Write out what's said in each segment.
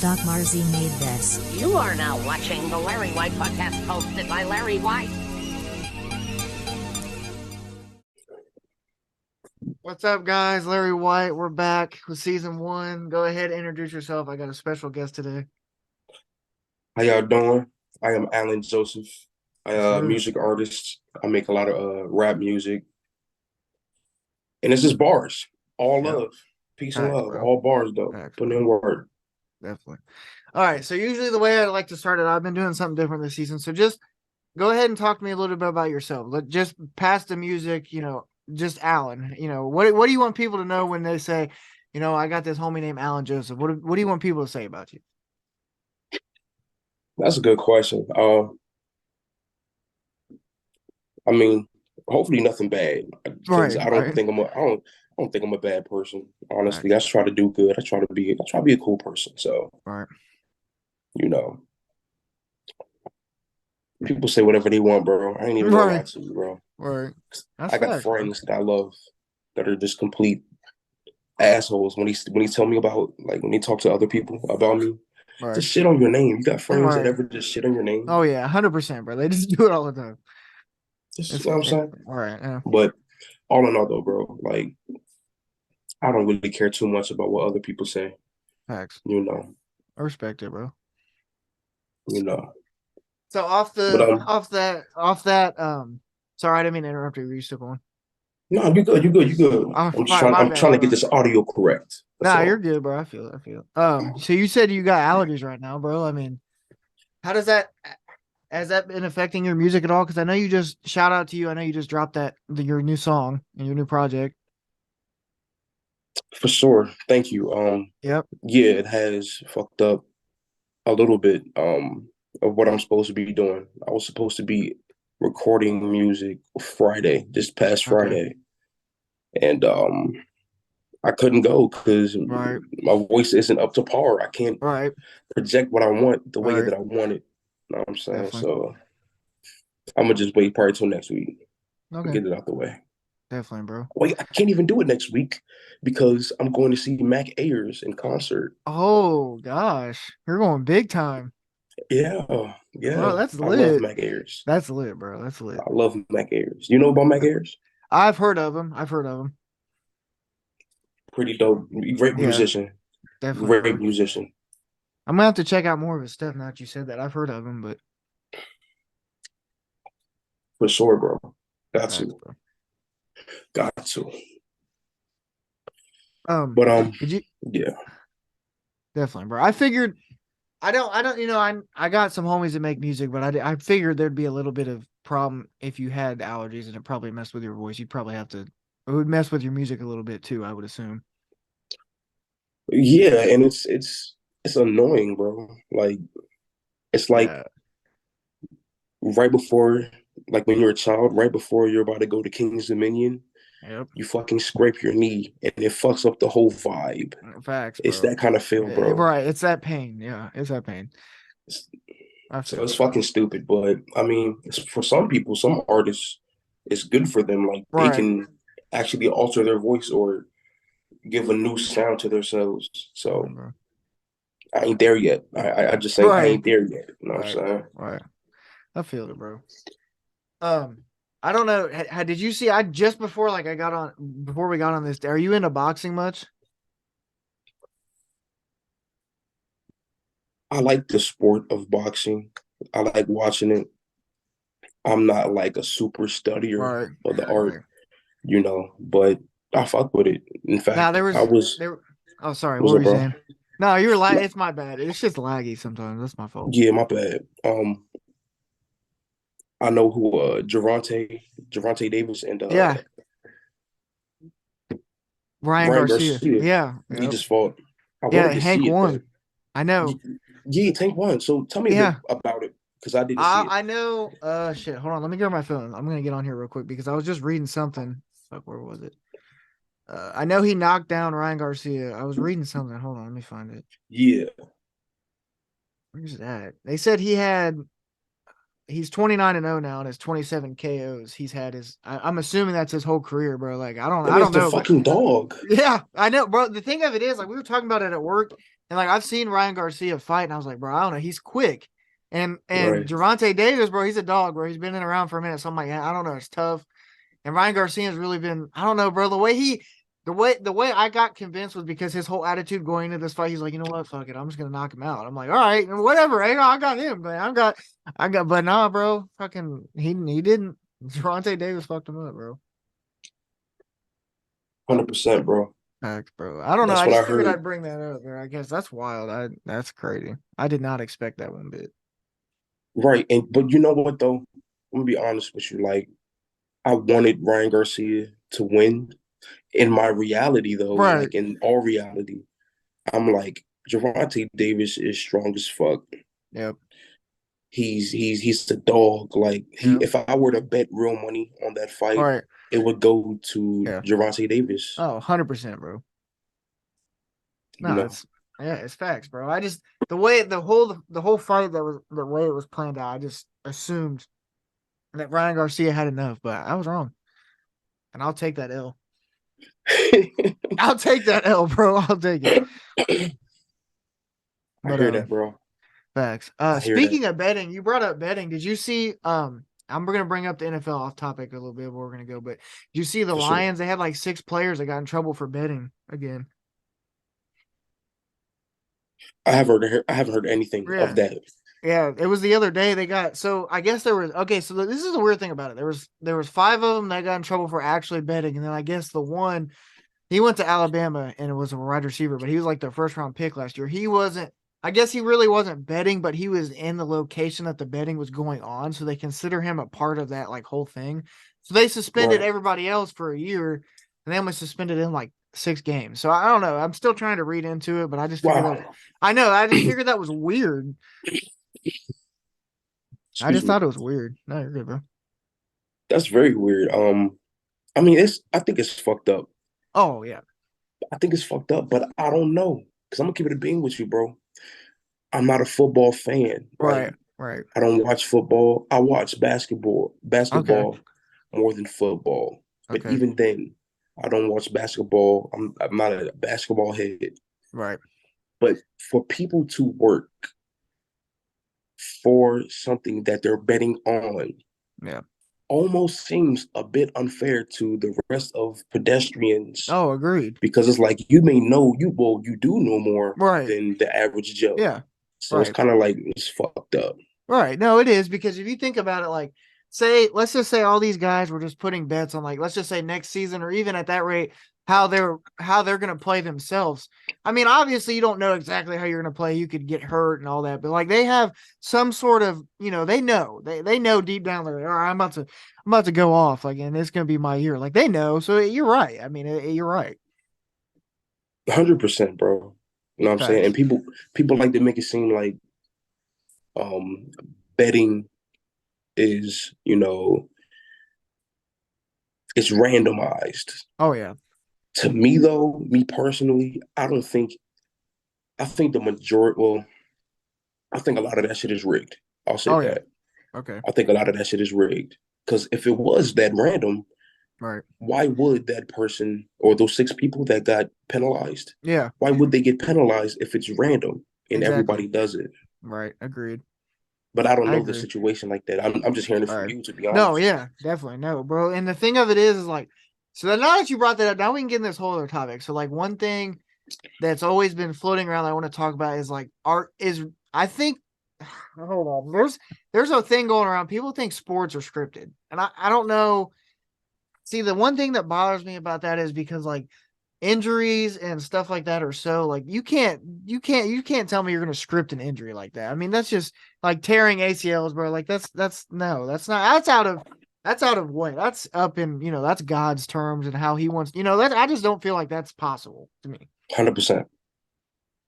Doc Marzi made this. You are now watching the LarriWhyte podcast hosted by LarriWhyte. What's up, guys? LarriWhyte. We're back with season 1. Go ahead and introduce yourself. I got a special guest today. How y'all doing? I am Alan Joseph. I Yes, sir. music artist. I make a lot of rap music. And it's just bars. All Yep. love. Peace and Facts, love. bro. All bars though. Facts, Putting bro. in work. Definitely. All right. So usually the way I like to start it, I've been doing something different this season. So just go ahead and talk to me a little bit about yourself. Just past the music, just Alan. What do you want people to know when they say, I got this homie named Alan Joseph? What do you want people to say about you? That's a good question. I mean, hopefully nothing bad. Because Right, I don't right. think I don't think I'm a bad person. Honestly. Facts. I try to do good. I try to be a cool person. So, Right. you know. People say whatever they want, bro. I ain't even gonna lie Right. to you, bro. Right. That's I got facts, bro. friends that I love that are just complete assholes when he tell me about, like, when he talk to other people about me. Right. Just shit on your name. You got friends that Right. ever just shit on your name. Oh yeah, 100%, bro. They just do it all the time. Just, It's you know what I'm saying? all right. Yeah. But all in all, though, bro, like, I don't really care too much about what other people say. Facts. You know, I respect it, bro. you know. So But off that. Sorry, I didn't mean to interrupt you. Were you still going? no, you good. You good. You good. Oh, I'm just all right, trying. my I'm bad, trying to bro. get this audio correct. That's Nah, you're all. good, bro. I feel it. I feel it. So you said you got allergies right now, bro. I mean, how does that has that been affecting your music at all? Because I know you just shout out to you. I know you just dropped your new song and your new project. For sure. Thank you. Yep. Yeah, it has fucked up a little bit of what I'm supposed to be doing. I was supposed to be recording music Friday, this past Okay. Friday, and I couldn't go because Right. my voice isn't up to par. I can't Right. project what I want the way Right. that I want it. You know what I'm saying? Definitely. So I'm gonna just wait probably till next week and Okay. get it out the way. Definitely, bro. Wait, I can't even do it next week because I'm going to see Mac Ayers in concert. Oh gosh, you're going big time, Yeah, bro. yeah. That's I love lit. Mac Ayers. That's lit, bro. That's lit. I love Mac Ayers. You know about Mac Ayers? I've heard of him. I've heard of him. Pretty dope. Great Yeah, musician. definitely, Great bro. musician. I'm gonna have to check out more of his stuff now that you said that. I've heard of him, but For sure, bro. Got facts, to. bro. Got to. Um, But did you yeah. definitely, bro? I figured I don't, I got some homies that make music, but I figured there'd be a little bit of problem if you had allergies and it probably messed with your voice. You'd probably have to, it would mess with your music a little bit too, I would assume. Yeah, and it's annoying, bro. Like it's like Yeah. right before, like when you're a child, right before you're about to go to King's Dominion, Yep. you fucking scrape your knee and it fucks up the whole vibe. Facts, It's bro. that kind of feel, Yeah, bro. right. It's that pain. Yeah, it's that pain. It's- I so feel it's it, bro. fucking stupid, but I mean, for some people, some artists, it's good for them. Like they Right. can actually alter their voice or give a new sound to themselves. Right, So bro. I ain't there yet. I just say I Right. ain't there yet. You know what I'm Right. saying? Right. I feel it, bro. I don't know. Did you see? I just before like I got on before we got on this. Are you into boxing much? I like the sport of boxing. I like watching it. I'm not like a super studier Right. of the art, Right. but I fuck with it. In Now fact, there I was was there. Oh, sorry. What was were up, you bro? saying? No, you were like, No, it's my bad. It's just laggy sometimes. That's my fault. yeah, my bad. I know who Gervonta Davis and Yeah, Ryan Ryan Garcia. Garcia. Yeah. He Yep. just fought. I Yeah. wanted to Hank see it, but won. I know. yeah, Tank won. So tell me a bit Yeah. about it because I didn't see it. I know. Shit. Hold on. Let me get on my phone. I'm gonna get on here real quick because I was just reading something. Fuck. Where was it? I know he knocked down Ryan Garcia. I was reading something. Hold on. Let me find it. Yeah, Where's that? They said he had. he's 29-0 now and his 27 KOs. He's had his. I'm assuming that's his whole career, bro. Like I I mean, it's don't the know, but fucking dog. yeah, I know, bro. The thing of it is, like we were talking about it at work, and like I've seen Ryan Garcia fight, and I was like, bro, I don't know, he's quick, and Right. Gervonta Davis, bro, he's a dog, bro. He's been in around for a minute, so I'm like, I don't know, it's tough. And Ryan Garcia's really been, I don't know, bro. The way I got convinced was because his whole attitude going into this fight, he's like, you know what, fuck it, I'm just gonna knock him out. I'm like, all right, whatever, I got him, but but nah, bro, fucking, he didn't. Gervonta Davis fucked him up, bro. 100%, bro. Facts, bro. I don't know. That's I what I just figured heard. I'd bring that up, bro. I guess that's wild. That's crazy. I did not expect that one bit. Right. And but you know what though? I'm gonna be honest with you. Like I wanted Ryan Garcia to win. In my reality though, Right. like in all reality, I'm like Gervonta Davis is strong as fuck. Yep. He's the dog. Like he Yep. if I were to bet real money on that All fight, right. it would go to Yeah. Gervonta Davis. Oh, 100%, bro. You No, know, it's facts, bro. I just the whole fight that was the way it was planned out, I just assumed that Ryan Garcia had enough, but I was wrong. And I'll take that L. I'll take that L, bro. I'll take it. I But hear that, bro. facts. I hear that. Speaking of betting, you brought up betting. Did you see I'm gonna bring up the NFL off topic a little bit where we're gonna go, but did you see the For sure. Lions? They had like 6 players that got in trouble for betting again. I haven't heard anything Yeah. of that. Yeah, it was the other day they got so I guess there was okay, so this is the weird thing about it. There was 5 of them that got in trouble for actually betting, and then I guess the one he went to Alabama and it was a wide receiver, but he was like their first round pick last year. He wasn't I guess he really wasn't betting, but he was in the location that the betting was going on, so they consider him a part of that like whole thing. So they suspended Right. everybody else for a year, and they only suspended him like 6 games. So I don't know. I'm still trying to read into it, but I just figured that was Wow. I know, I just figured that was weird. I Excuse just me. thought it was weird. No, you're good, bro. That's very weird. I mean, I think it's fucked up. Oh yeah. I think it's fucked up, but I don't know. Because I'm gonna keep it a being with you, bro. I'm not a football fan. Right. Like Right. I don't watch football. I watch Okay. basketball more than football. But Okay. even then, I don't watch basketball. I'm not a basketball head. Right. But for people to work for something that they're betting on Yeah. almost seems a bit unfair to the rest of pedestrians Oh, agreed. because it's like you may know you do know more Right. than the average Joe. Yeah. So it's Right. kind of like it's fucked up. Right. No, it is because if you think about it, like, let's just say all these guys were just putting bets on, like, let's just say next season or even at that rate, how they're going to play themselves. I mean, obviously, you don't know exactly how you're going to play. You could get hurt and all that, but like they have some sort of, they know deep down there. All right, I'm about to go off, like, and it's going to be my year. Like they know. So you're right. I mean, you're right. 100%, bro. You know what I'm saying? And Facts. people like to make it seem like um betting is, it's randomized. Oh yeah. To me though, me personally, I think the majority well, I think a lot of that shit is rigged. I'll say Oh yeah. that. Okay. I think a lot of that shit is rigged. Because if it was that random, Right. why would that person or those 6 people that got penalized, Yeah. why would they get penalized if it's random and Exactly. everybody does it? Right. Agreed. But I don't I know the agree. situation like that. I'm just hearing it All from right. you, to be No, honest. yeah, definitely. No, bro. And the thing of it is like, so that now that you brought that up, now we can get in this whole other topic. So, like, one thing that's always been floating around that I want to talk about is like art is, I think, hold on. There's a thing going around. People think sports are scripted. And I don't know. See, the one thing that bothers me about that is because like injuries and stuff like that are so like you can't tell me you're gonna script an injury like that. I mean, that's just like tearing ACLs, bro. Like that's no, that's not that's out of way. That's up in that's God's terms and how he wants that I just don't feel like that's possible to me. 100%.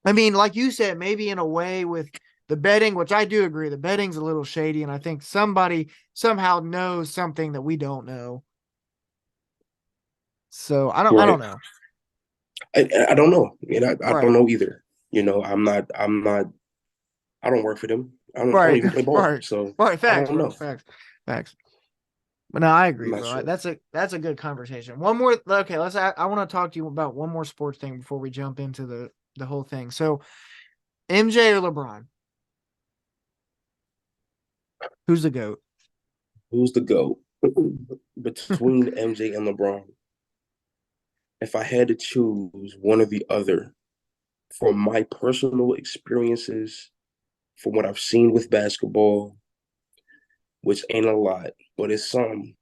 I mean, like you said, maybe in a way with the betting, which I do agree, the betting's a little shady, and I think somebody somehow knows something that we don't know. So I don't Right. know. I don't know. And I Right. don't know either. I'm not I don't work for them. I don't Right, even play ball, right, so right. I Facts, don't bro. know. Facts, facts. But no, I I'm agree, not bro. sure. That's a good conversation. One more. Okay, let's. I want to talk to you about one more sports thing before we jump into the whole thing. So, MJ or LeBron? Who's the goat? Who's the GOAT between MJ and LeBron? If I had to choose one or the other, from my personal experiences, from what I've seen with basketball, which ain't a lot, but it's some,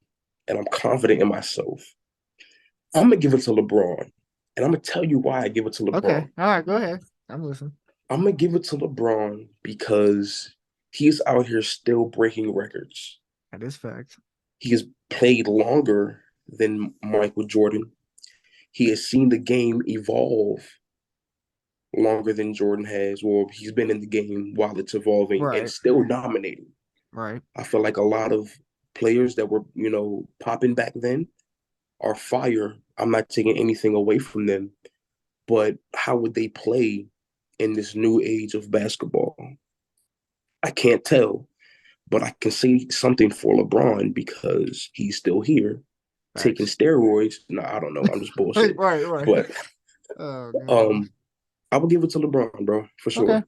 and I'm confident in myself, I'm gonna give it to LeBron. And I'm gonna tell you why I give it to Okay, LeBron. all right, go ahead. I'm listening. I'm gonna give it to LeBron because he's out here still breaking records. That is fact. He has played longer than Michael Jordan. He has seen the game evolve longer than Jordan has. Well, he's been in the game while it's evolving and Right, still dominating. right. I feel like a lot of players that were, popping back then are fire. I'm not taking anything away from them, but how would they play in this new age of basketball? I can't tell, but I can say something for LeBron because he's still here taking Facts. steroids. No, I don't know. I'm just Right, bullshit. right. But Oh god. um, I would give it to LeBron, bro, for Okay. sure.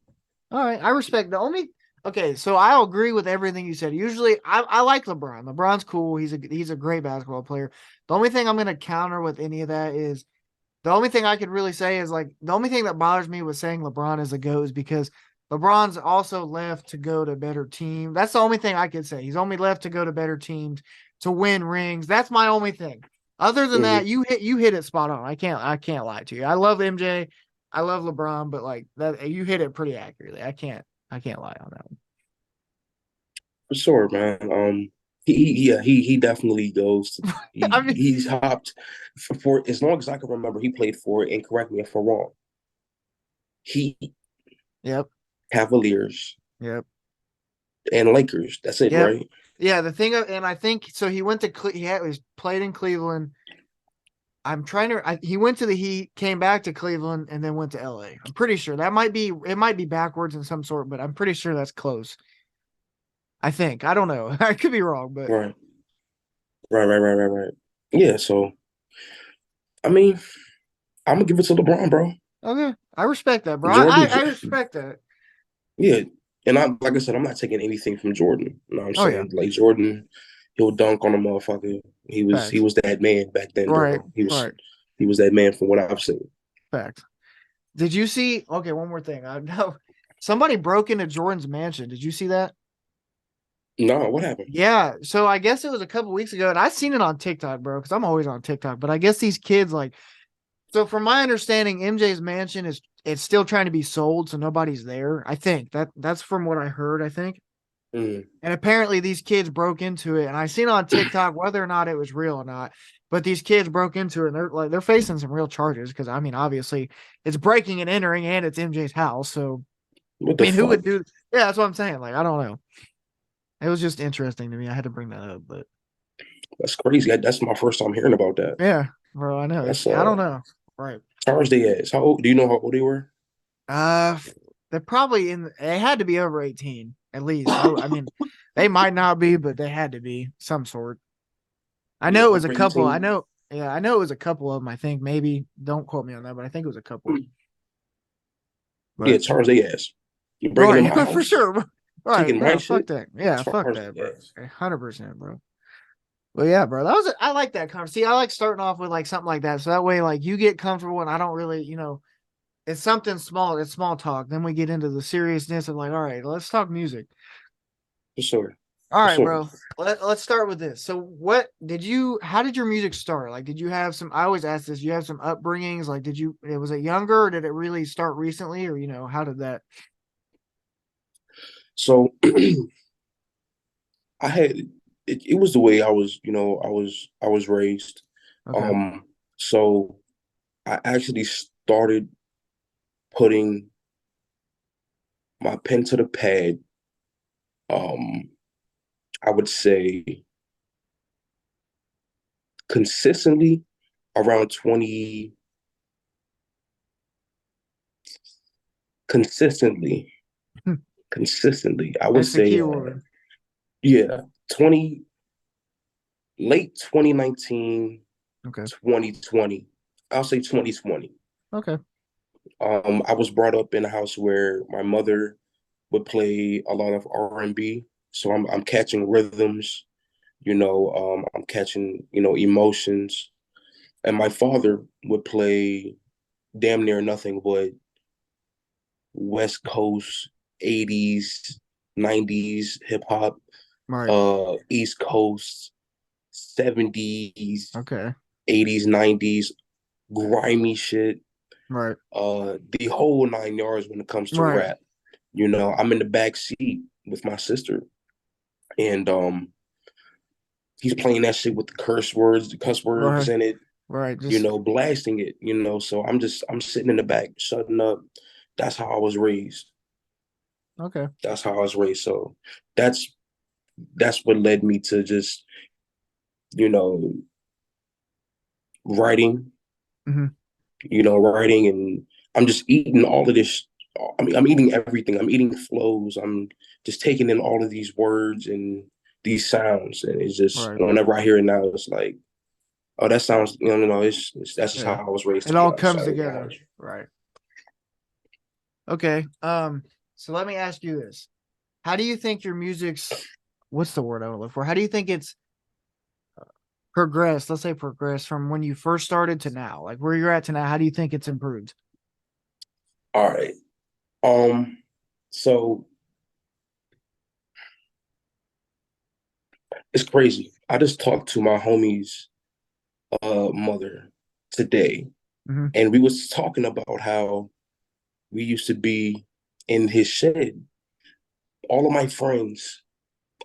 All right. I respect the only. Okay, so I'll agree with everything you said. Usually, I like LeBron. LeBron's cool. He's a great basketball player. The only thing I'm gonna counter with any of that is the only thing I could really say is like the only thing that bothers me with saying LeBron is a GOAT is because LeBron's also left to go to better team. That's the only thing I could say. He's only left to go to better teams to win rings. That's my only thing. Other than that, Hmm. you hit it spot on. I can't lie to you. I love MJ. I love LeBron, but like that you hit it pretty accurately. I can't lie on that one. For sure, man. Yeah, he definitely goes. I He mean, he's hopped for as long as I can remember. He played for, and correct me if I'm wrong. Heat, yep, Cavaliers, yep, and Lakers. That's it, yep. right? Yeah, and I think so. He went to he played in Cleveland. He went to the Heat, came back to Cleveland, and then went to LA. I'm pretty sure it might be backwards in some sort, but I'm pretty sure that's close. I think. I don't know. I could be wrong, but Right, right. Yeah. So I mean, I'm gonna give it to LeBron, bro. okay. I respect that, bro. Jordan, I respect that. yeah. And I'm like I said, I'm not taking anything from Jordan. You know what I'm Oh yeah. saying? Like Jordan, he'll dunk on a motherfucker. He Facts. was that man back then, Right. bro. Right. He was that man from what I've seen. Facts. Did you see okay, one more thing. I know somebody broke into Jordan's mansion. Did you see that? No, what happened? Yeah. So I guess it was a couple weeks ago, and I seen it on TikTok, bro, because I'm always on TikTok. But I guess these kids like so from my understanding, MJ's mansion is it's still trying to be sold, so nobody's there. I think that's from what I heard, I think. Mm. And apparently these kids broke into it, and I seen on TikTok whether or not it was real or not. But these kids broke into it, and they're facing some real charges because I mean, obviously, it's breaking and entering, and it's MJ's house. So What I the mean, who fuck? would do? Yeah, that's what I'm saying. Like, I don't know. It was just interesting to me. I had to bring that up, but That's crazy. That's my first time hearing about that. yeah, bro, I know. That's I don't know. Right. charge they ass. How old? Do you know how old they were? Uh, they're probably they had to be over 18 at least. I mean, they might not be, but they had to be some sort. I Yeah, know it was a over couple. 18. Yeah, I know it was a couple of them. I think maybe don't quote me on that, but I think it was a couple. Yeah, But charge they ass. You breaking in right, my for house, sure. Right, taking my no, fuck shit. that. Yeah, fuck Charge that, they bro. ass. 100%, bro. Well, yeah, bro. I like that conversation. I like starting off with like something like that, so that way, like you get comfortable, and I don't really, it's something small. It's small talk. Then we get into the seriousness of like, all right, let's talk music. For sure. All For right, sure. bro. Let's start with this. So, how did your music start? Like, did you have some, I always ask this, you have some upbringings? Like, was it younger or did it really start recently? Or, how did that? So I had it was the way I was, I was raised. Okay. Um, so I actually started putting my pen to the pad, um, I would say consistently around 20, consistently consistently. I would That's the say, key word. yeah, 20 late 2019, Okay. 2020. I'll say 2020. Okay. I was brought up in a house where my mother would play a lot of R&B, so I'm catching rhythms, I'm catching, emotions. And my father would play damn near nothing but West Coast 80s, 90s hip hop, Right. East Coast 70s, Okay. 80s, 90s, grimy shit, Right. the whole 9 yards when it comes to Right. rap. I'm in the back seat with my sister, and he's playing that shit with the cuss words Right. in it, Right. Just blasting it, So I'm sitting in the back, shutting up. That's how I was raised. okay. That's how I was raised. So that's that's what led me to just, you know, writing, Hmm. writing, and I'm just eating all of this. I mean, I'm eating everything. I'm eating flows. I'm just taking in all of these words and these sounds, and it's just Right. whenever I hear it now, it's like, oh, that sounds, no, it's that's just how Yeah. I was raised It to all write. comes So together. Right. Okay. So let me ask you this. How do you think your music's what's the word I would look for? How do you think it's progressed? Let's say progressed from when you first started to now. Like where you're at to now, how do you think it's improved? all right. So it's crazy. I just talked to my homie's mother today, Hmm. and we was talking about how we used to be in his shed. All of my friends,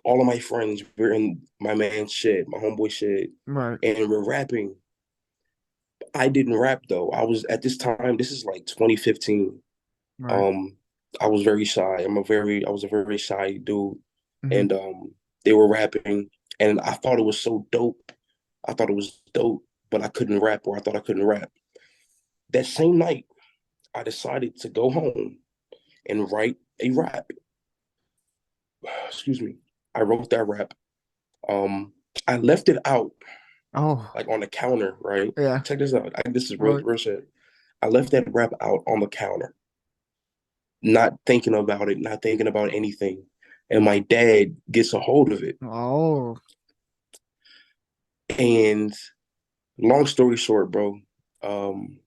all of my friends were in my man's shed, my homeboy shed, Right. and we're rapping. I didn't rap though. I was at this time, this is like 2015. Right. Um, I was very shy. I was a very shy dude. Hmm. And they were rapping, and I thought it was so dope. I thought it was dope, but I couldn't rap, or I thought I couldn't rap. That same night, I decided to go home and write a rap. Excuse me. I wrote that rap. Um, I left it out Oh, like on the counter, right? yeah. Check this out. This is real, Right. real shit. I left that rap out on the counter, not thinking about it, not thinking about anything. And my dad gets a hold of it. Oh. And long story short, bro, um,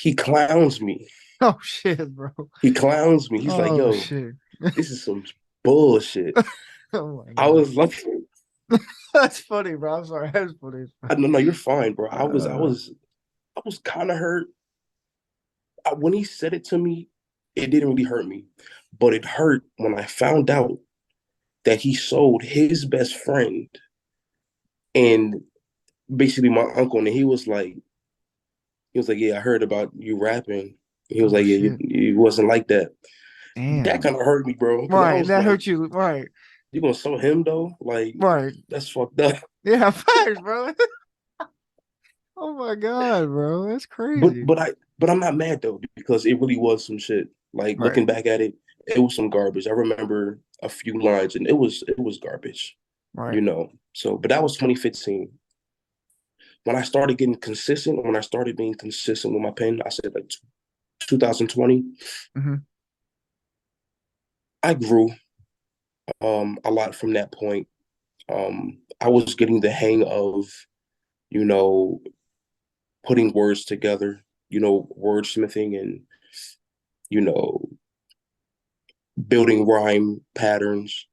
he clowns me. Oh shit, bro. He clowns me. He's like, Oh yo, shit. this is some bullshit. Oh my I god. was like, That's funny, bro. I'm sorry. That's funny. I don't know, you're fine, bro. Uh, I was kind of hurt. When he said it to me, it didn't really hurt me, but it hurt when I found out that he sold his best friend and basically my uncle, and he was like, yeah, I heard about you rapping. He was oh like, yeah, shit. you wasn't like that. That Damn. kind of hurt me, bro, because I Right. was That like, hurt you. Right. you gonna sell him though? Like, Right. that's fucked up. Yeah, facts, bro. Oh my god, bro. That's But crazy. but I but I'm not mad though because it really was some shit. Like Right. looking back at it, it was some garbage. I remember a few lines and it was garbage, Right. So, but that was 2015. When I started getting consistent, when I started being consistent with my pen, I said like 2020, Hmm. I grew a lot from that point. I was getting the hang of, you know, putting words together, wordsmithing and, you know, building rhyme patterns.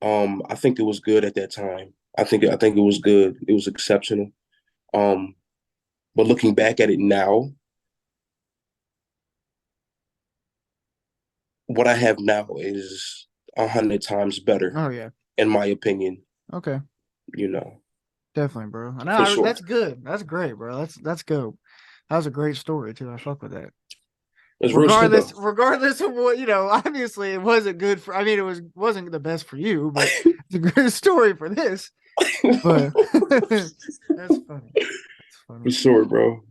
I think it was good at that time. I think it was good. It was exceptional. Um, but looking back at it now, what I have now is 100 times better, Oh yeah. in my opinion. Okay. You know, Definitely, bro. No, for sure. that's good. That's great, bro. That's good. That was a great story too. I fuck with that. It's real shit though. Regardless of what, obviously it wasn't good for I mean wasn't the best for you, but it's a good story for this. But that's funny. That's For funny. sure, bro.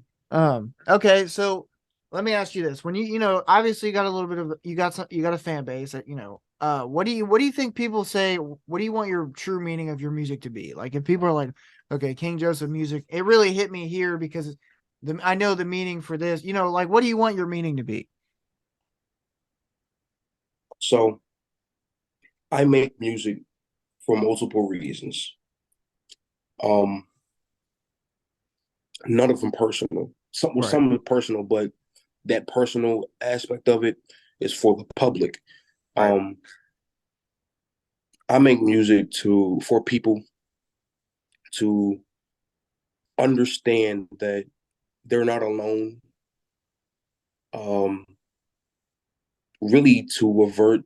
Okay, so let me ask you this: when obviously you got a little bit of you got a fan base that what do you think people say? What do you want your true meaning of your music to be? Like if people are like, okay, King Joseph music, it really hit me here because I know the meaning for this. Like what do you want your meaning to be? So I make music for multiple reasons. Um, None of them personal. Right, Some are personal, but that personal aspect of it is for the public. right, Um, I make music for people to understand that they're not alone. Um, Really to avert,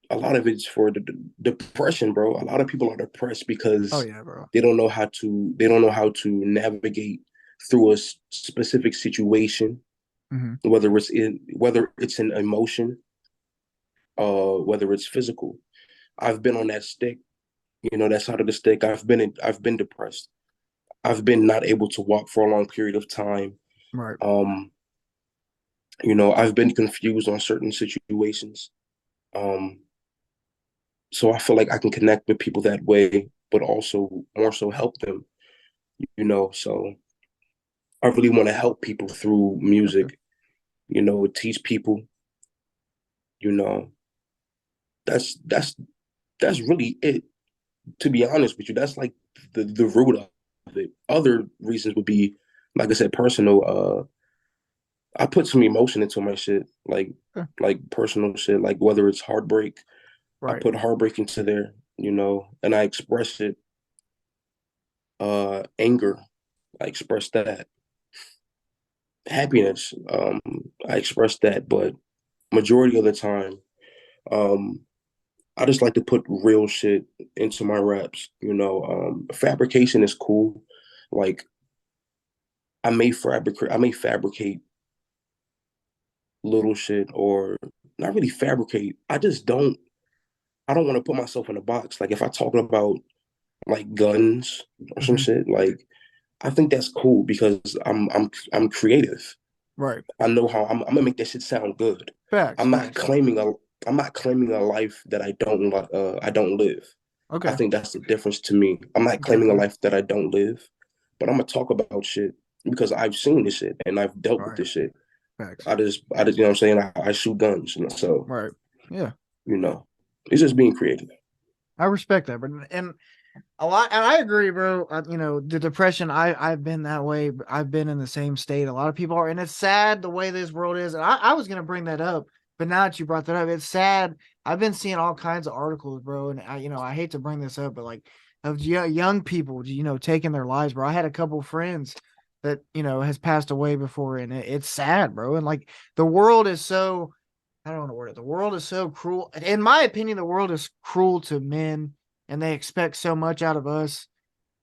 a lot of it's for the depression, bro. A lot of people are depressed oh because yeah, bro, they don't know how to navigate through a specific situation, mm-hmm. whether it's an emotion, whether it's physical. I've been on that stick, that side of the stick. I've been depressed. I've been not able to walk for a long period of time. Right, Um, I've been confused on certain situations. Um, so I feel like I can connect with people that way, but also more so help them, So I really want to help people through okay, music, teach people, you know. That's that's that's really it. To be honest with you, that's like the root of it. Other reasons would be, like I said, personal. I put some emotion into my shit, okay. like personal shit, like whether it's heartbreak, I Right, put heartbreak into there, and I express it. Anger, I express that. Happiness, I express that. But majority of the time, um, I just like to put real shit into my raps. Fabrication is cool. Like I may fabricate little shit, or not really fabricate. I don't want to put myself in a box. Like if I talk about like guns or some mm-hmm. shit, like I think that's cool because I'm creative. Right, I'm gonna make that shit sound good. facts, I'm not facts. claiming a I'm not claiming a life that I don't live. I Okay, think that's the difference to me. I'm not claiming a definitely, life that I don't live, but I'm gonna talk about shit because I've seen this shit and I've dealt with right, this shit. facts, You know what I'm saying? I shoot guns, so right, yeah. you know, it's just being creative. I respect that, but and a lot, and I agree, bro. The depression. I've been that way. I've been in the same state. A lot of people are, and it's sad the way this world is. And I was gonna bring that up, but now that you brought that up, it's sad. I've been seeing all kinds of articles, bro, and I hate to bring this up, but like of young people, taking their lives, bro. I had a couple friends that has passed away before, and it's sad, bro. And like the world is so. I don't want to word it. The world is so cruel. In my opinion, the world is cruel to men and they expect so much out of us.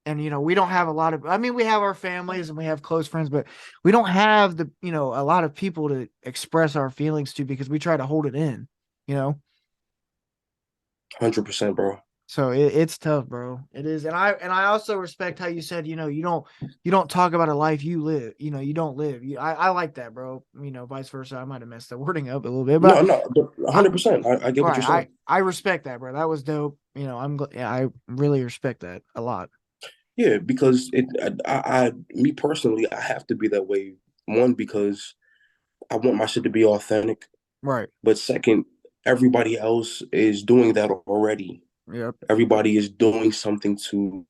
And we don't have a lot of. I mean, we have our families and we have close friends, but we don't have a lot of people to express our feelings to because we try to hold it in. You know, 100%, bro. so it's tough, bro. It is, and I also respect how you said you don't talk about a life you live. You don't live. I like that, bro. Vice versa. I might have messed the wording up a little bit, but No, I, 100%. I get what you're right. saying. I respect that, bro. That was dope. Yeah, I really respect that a lot. Yeah, because me personally, I have to be that way. One, because I want my shit to be authentic. Right. But second, everybody else is doing that already. Yep. Everybody is doing something to,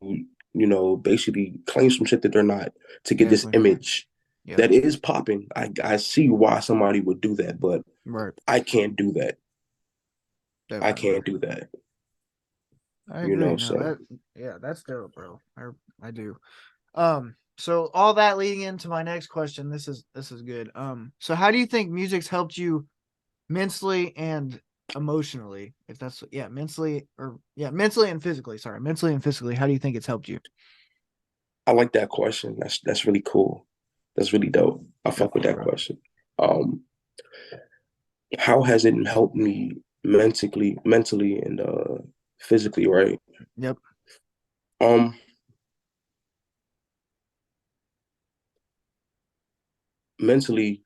basically claim some shit that they're not to get this Definitely. image Yep. that is popping. I see why somebody would do that, but Right. I can't do that. I Definitely, bro. can't do that. I agree. No, So yeah, that's dope, bro. I do. So all that leading into my next question, this is good. So how do you think music's helped you mentally and emotionally? If that's mentally and physically. Sorry, mentally and physically. How do you think it's helped you? I like that question. That's really cool. That's really dope. I fuck with Definitely, that bro. question. Um, how has it helped me mentally and physically, right? Yep. Um, mentally,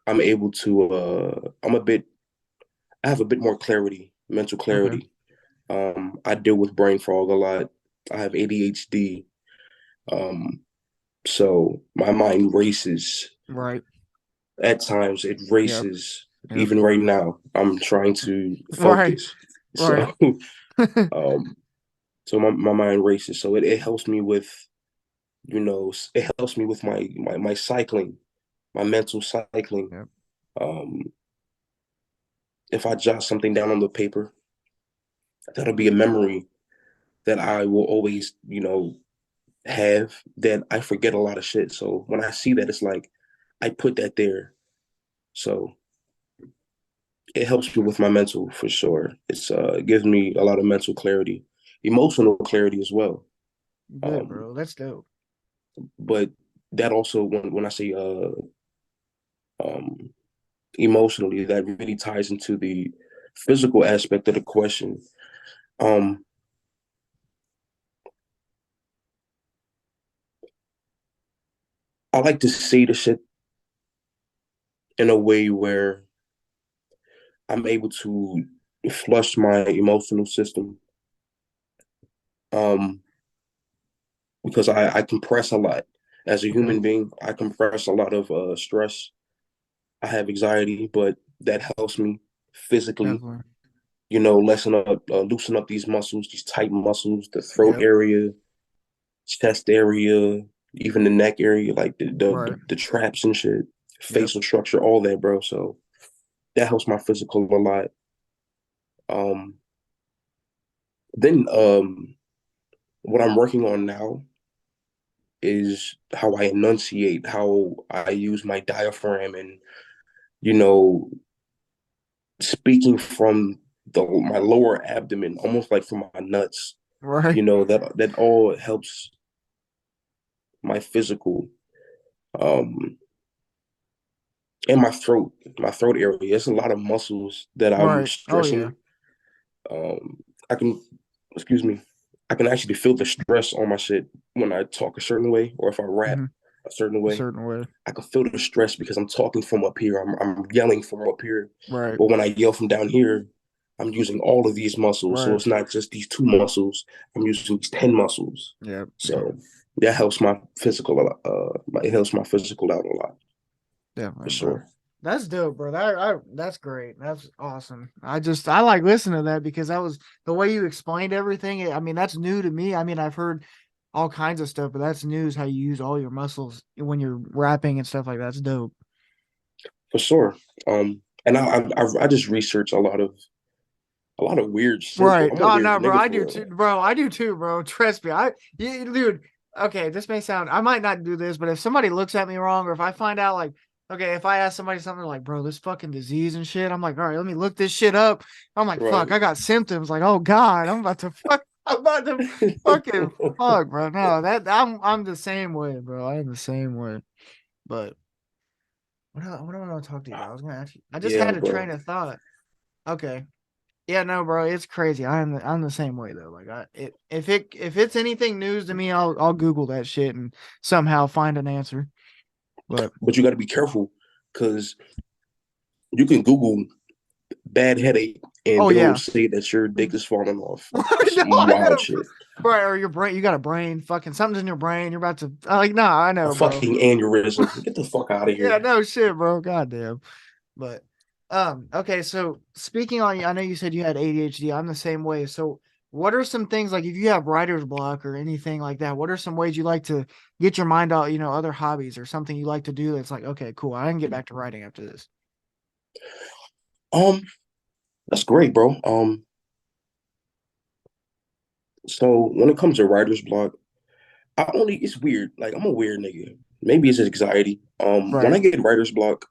I'm able to I have a bit more clarity, mental Okay. clarity. I deal with brain fog a lot. I have ADHD. Um, so my mind races. Right. At times it Yep. races. Yep. Even right now, I'm trying to Right. focus. Right. So um so my mind races. So it helps me with, it helps me with my cycling, my mental cycling. Yep. Um if I jot something down on the paper, that'll be a memory that I will always, have, that I forget a lot of shit. So when I see that, it's like I put that there. So it helps me with my mental for sure. It gives me a lot of mental clarity, emotional clarity as well. Good, Um, bro. That's dope. but that also, when I say um, emotionally, that really ties into the physical aspect of the question. Um, I like to say the shit in a way where I'm able to flush my emotional system. Um, because I compress a lot. As a Okay. human being, I compress a lot of stress. I have anxiety, but that helps me physically, Definitely. loosen up these muscles, these tight muscles, the throat Yep. area, chest area, even the neck area, like Right. the traps and shit, Yep. facial structure, all that, bro. So that helps my physical a lot. Um, then what I'm working on now is how I enunciate, how I use my diaphragm, and you know, speaking from my lower abdomen, almost like from my nuts. Right. That all helps my physical, um and my throat area. There's a lot of muscles that I'm Right. Oh yeah. stressing. I can, excuse me, I can actually feel the stress on my shit when I talk a certain way, or if I rap Hmm. a certain A way. certain way. I can feel the stress because I'm talking from up here. I'm yelling from up here. Right. But when I yell from down here, I'm using all of these muscles. So Right. it's not just these two muscles. I'm using these 10 muscles. Yep. Yep. So that helps my physical. It helps my physical out a lot for Definitely, bro. sure. That's dope, bro. That's great. That's awesome. I like listening to that because that was the way you explained everything. I mean, that's new to me. I mean, I've heard all kinds of stuff, but that's news how you use all your muscles when you're rapping and stuff like that. That's dope. For sure. And I just research a lot of weird shit, bro. Right. I'm a Oh weird no, bro. nigga I for do real. too, bro. I do too, bro. Trust me. Dude. Okay, this may sound. I might not do this, but if somebody looks at me wrong, or if I find out, like, okay, if I ask somebody something like, bro, this fucking disease and shit, I'm like, all right, let me look this shit up. I'm like, fuck, Right. I got symptoms. Like, oh god, I'm about to fuck. I'm about to fucking fuck, bro. No, I'm the same way, bro. I'm the same way. But what do I want to talk to you about? I was gonna ask you. I just Yeah, had a bro. train of thought. Okay. Yeah, no, bro, it's crazy. I'm the same way though. Like if it's anything news to me, I'll Google that shit and somehow find an answer. But But you got to be careful because you can Google bad headache and oh it'll yeah, say that your dick is falling off. no, Some I wild know, shit. bro. Or your brain, you got a brain, fucking something's in your brain. You're about to like, no, I A know, bro. fucking aneurysm. Get the fuck out of Yeah, here. no shit, bro. Goddamn. But okay, so speaking on, I know you said you had ADHD. I'm the same way. So what are some things like if you have writer's block or anything like that? What are some ways you like to get your mind out? Other hobbies or something you like to do that's like, okay, cool. I can get back to writing after this. Um, that's great, bro. So when it comes to writer's block, it's weird. Like I'm a weird nigga. Maybe it's just anxiety. When Right. I get writer's block,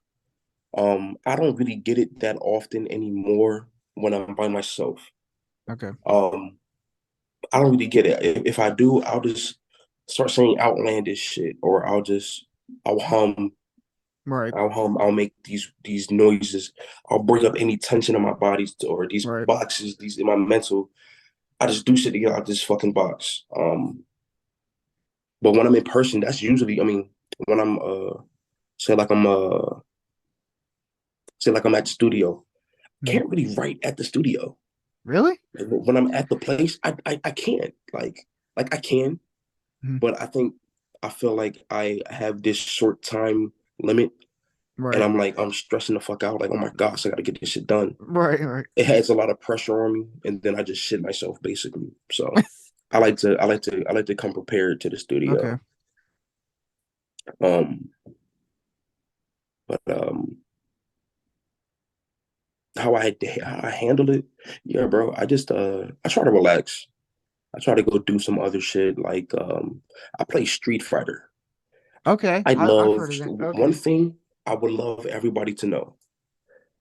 I don't really get it that often anymore when I'm by myself. Okay. Um, I don't really get it. If I do, I'll just start saying outlandish shit, or I'll hum, Right. I'll make these noises. I'll bring up any tension in my body or these Right. boxes, these in my mental. I just do shit to get out this fucking box. But when I'm in person, that's usually, I mean, when I'm say like I'm say like I'm at the studio. I Mhm. can't really write at the studio. Really? Like, when I'm at the place, I can't. Like I can, Mhm. but I feel like I have this short time limit, and Right. I'm stressing the fuck out. Like, oh my gosh, I gotta get this shit done. Right. Right. It has a lot of pressure on me, and then I just shit myself basically. So I like to come prepared to the Okay. studio. Um, but how I handle it, yeah, bro. I try to relax. I try to go do some other shit. Like I play Street Fighter. Okay. I I've love heard of that. one Okay. thing I would love everybody to know.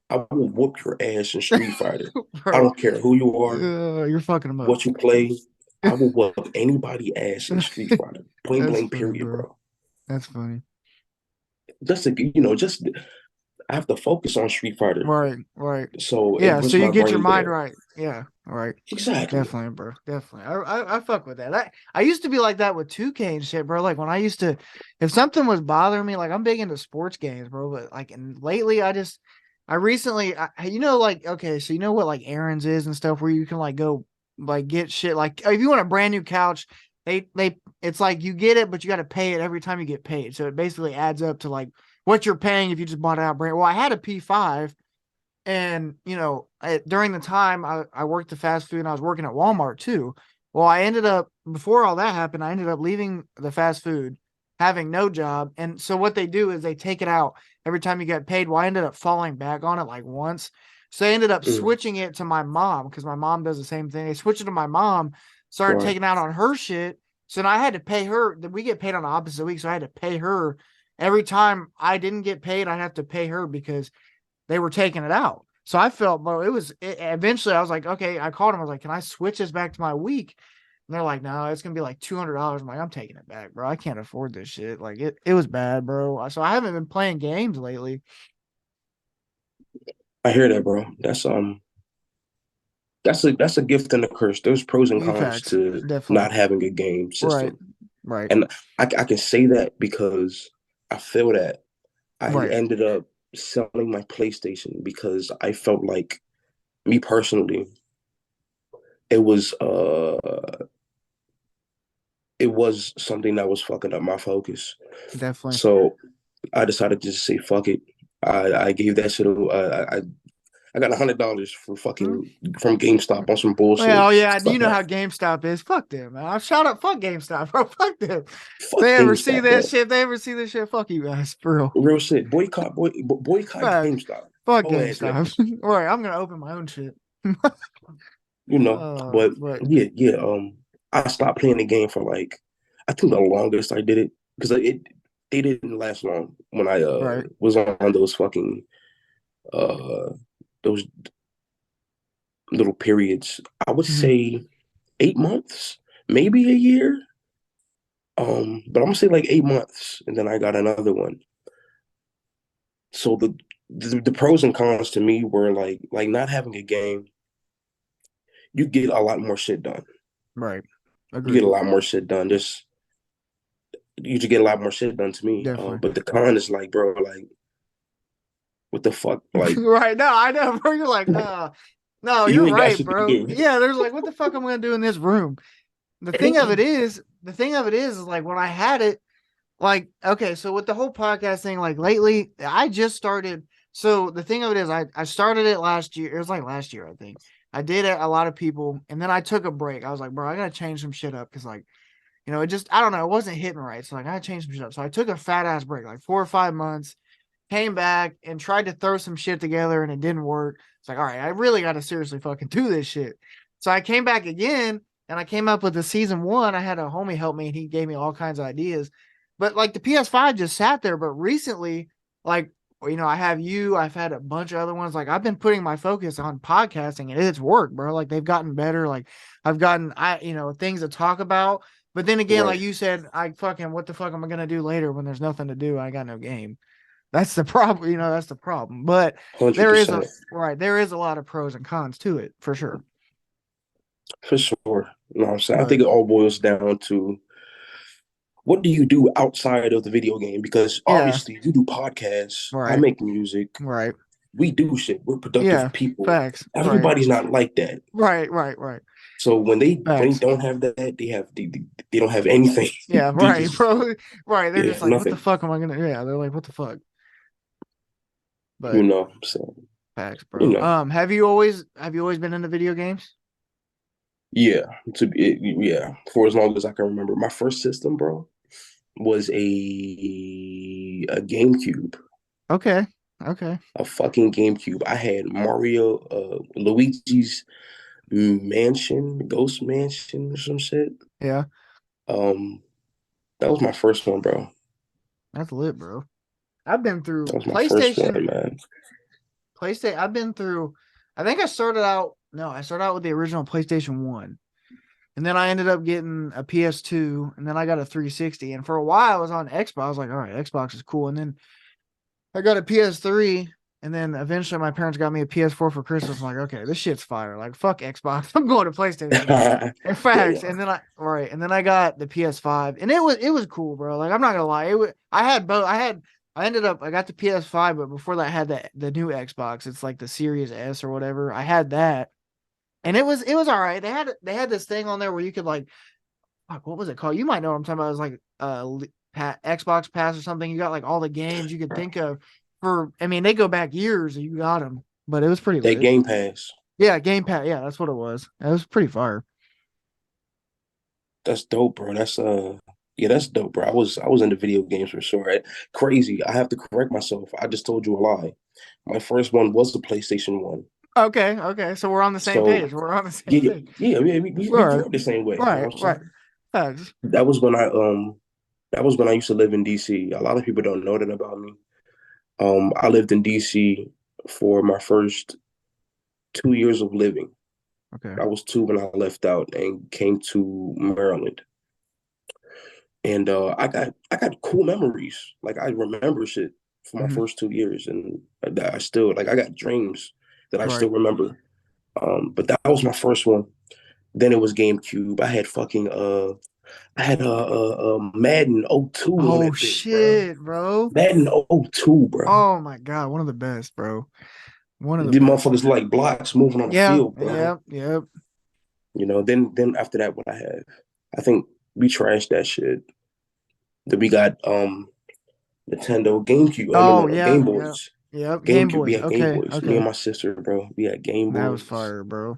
I will whoop your ass in Street Fighter. I Bro, don't care who you are, you're fucking them up. what you play. I will whoop anybody ass in Street Fighter. Point That's blank, funny, period, bro. bro. That's funny. Just to, just I have to focus on Street Fighter, Right, right. so it Yeah, so puts you my get your brain mind there. right. Yeah, right. Exactly. Definitely, bro. Definitely. I fuck with that. I used to be like that with 2K and shit, bro. Like when I used to, if something was bothering me, like I'm big into sports games, bro. But like, and lately, I recently, like, okay, so you know what like errands is and stuff, where you can like go like get shit. Like if you want a brand new couch, it's like you get it, but you got to pay it every time you get paid. So it basically adds up to like what you're paying if you just bought it out brand. Well, I had a P5. And during the time I worked the fast food and I was working at Walmart too. Well, I ended up before all that happened, I ended up leaving the fast food, having no job. And so what they do is they take it out every time you get paid. Well, I ended up falling back on it like once. So they ended up Mm, switching it to my mom because my mom does the same thing. They switched it to my mom, started right. taking out on her shit. So now I had to pay her. We get paid on the opposite week, so I had to pay her every time I didn't get paid. I'd have to pay her because they were taking it out. So I felt, bro, eventually I was like, okay, I called him. I was like, can I switch this back to my week? And they're like, no, it's going to be like $200. I'm like, I'm taking it back, bro. I can't afford this shit. Like it was bad, bro. So I haven't been playing games lately. I hear that, bro. That's a gift and a curse. There's pros and cons Facts. to Definitely. not having a game Right. system, Right. and I can say that because I feel that I Right. ended up selling my PlayStation because I felt like me personally, it was uh it was something that was fucking up my focus. Definitely. So I decided to just say fuck it. I gave that shit. I got $100 Hmm? from GameStop on some bullshit. Well, yeah, Fuck you know that. how GameStop is. Fuck them, man. I shout out, fuck GameStop, bro. Fuck them. Fuck They ever see GameStop, that bro. shit? If they ever see this shit? Fuck you guys, bro. Real shit. Boycott Facts. GameStop. Fuck Whole ass GameStop. niggas. All right, I'm gonna open my own shit. But But yeah. I stopped playing the game for like, I think the longest I did it because they didn't last long when I right. was on those fucking uh those little periods. I would Mhm. say 8 months, maybe a year. But I'm gonna say like 8 months, and then I got another one. So the pros and cons to me were like not having a game. You get a lot more shit done. Right. You get Agreed. a lot more shit done. Just you just get a lot more shit done to me. Definitely. But the con is like, bro, like what the fuck? Like Right. No, I know, bro. You're like, no, you you're ain't got right, shit to bro. do. Yeah, there's like, what the fuck I'm gonna do in this room? The thing of it is like when I had it, like, okay, so with the whole podcast thing, like lately, I just started. So the thing of it is, I started it last year. It was like last year, I think. I did it a lot of people, and then I took a break. I was like, bro, I gotta change some shit up because like it just I don't know, it wasn't hitting right. So like I changed some shit up. So I took a fat ass break, like 4 or 5 months, came back and tried to throw some shit together and it didn't work. It's like, all right, I really gotta seriously fucking do this shit. So I came back again and I came up with the season one. I had a homie help me and he gave me all kinds of ideas. But like the PS5 just sat there. But recently, like I have I've had a bunch of other ones. Like I've been putting my focus on podcasting and it's worked, bro. Like they've gotten better. Like I've gotten things to talk about. But then again, like Right. you said, I fucking what the fuck am I gonna do later when there's nothing to do? I got no game. That's the problem. That's the problem. But 100%. there is a lot of pros and cons to it for sure. For sure. You know what I'm saying? I Right. think it all boils down to what do you do outside of the video game? Because Yeah. obviously you do podcasts. I Right. make music. Right. We do shit. We're Yeah. productive people. Facts. Right. Everybody's not like that. Right. Right. Right. So when they Facts. don't have that, they don't have anything. Yeah. They Right, just bro. Right. They're they just have like, what the nothing. fuck am I gonna? Yeah. They're like, what the fuck? But So facts, you bro. know, Have you always been into video games? yeah. Yeah. For as long as I can remember, my first system, bro, was a GameCube. Okay. Okay. A fucking GameCube. I had Mario, Luigi's Mansion, Ghost Mansion, or some shit. Yeah. Um, that was my first one, bro. That's lit, bro. I've been That through was my first PlayStation. one, man. PlayStation. I've been through. I think I started out. No, I started out with the original PlayStation 1. And then I ended up getting a PS2, and then I got a 360. And for a while, I was on Xbox. I was like, all right, Xbox is cool. And then I got a PS3, and then eventually my parents got me a PS4 for Christmas. I'm like, okay, this shit's fire. Like, fuck Xbox. I'm going to PlayStation. In fact, Yeah, and then I got the PS5, and it was cool, bro. Like, I'm not gonna lie, I had both. I got the PS5, but before that, I had the new Xbox. It's like the Series S or whatever. I had that, and it was all right. They had this thing on there where you could like, fuck, what was it called? You might know what I'm talking about. It was like Xbox Pass or something. You got like all the games you could think of for. I mean, they go back years and you got them, but it was pretty that lit. Game Pass. Yeah, Game Pass. Yeah, that's what it was. It was pretty fire. That's dope, bro. Yeah, that's dope, bro. I was into video games for sure. Crazy. I have to correct myself. I just told you a lie. My first one was the PlayStation 1. Okay, okay. So we're on the same So page. We're on the same yeah, page. yeah, yeah, we Right, grew up the same way. You know right, what I'm right. saying? Facts. That was when I used to live in DC. A lot of people don't know that about me. I lived in DC for my first 2 years of living. Okay. I was two when I left out and came to Maryland. And I got cool memories. Like I remember shit for my Hmm. first 2 years, and that I still like. I got dreams that I Right. still remember. But that was my first one. Then it was GameCube. I had a Madden '02 on Oh that bitch, bro. shit, bro. Madden '02, bro. Oh my god, one of the best, bro. One of the These best. motherfuckers like blocks moving on the Yeah, field, bro. yeah, yeah. Then after that, what I had, I think we trashed that shit. Then we got Nintendo GameCube. I mean, Oh yeah, Game yeah, Boys. yep. Game GameCube. We Boys. had Game Okay, Boys. Me okay. and my sister, bro. We had Game That was Boys. fire, bro.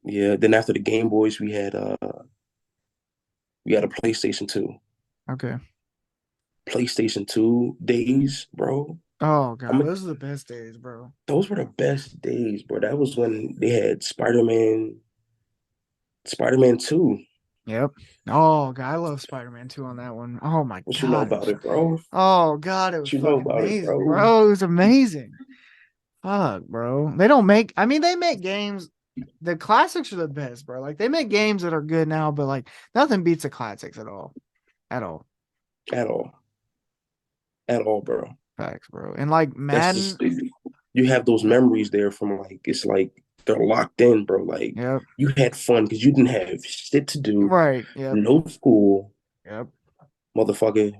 Yeah. Then after the Game Boys, we had a PlayStation 2. Okay. PlayStation 2 days, bro. Oh I'm god, a, those are the best days, bro. those were the best days, bro. That was when they had Spider-Man 2. Yep. Oh god, I love Spider-Man 2 on that one. Oh my What you know god, it about was. it, bro? Oh god, it What was you know fucking about it, amazing, bro? bro. It was amazing. Fuck, bro. They don't make. I mean, they make games. The classics are the best, bro. Like they make games that are good now, but like nothing beats the classics at all. At all. At all. At all, bro. Facts, bro. And like That's Madden. just you have those memories there from like it's like they're locked in, bro. Like Yep. you had fun because you didn't have shit to do, Right. Yep. no school, Yep. motherfucker.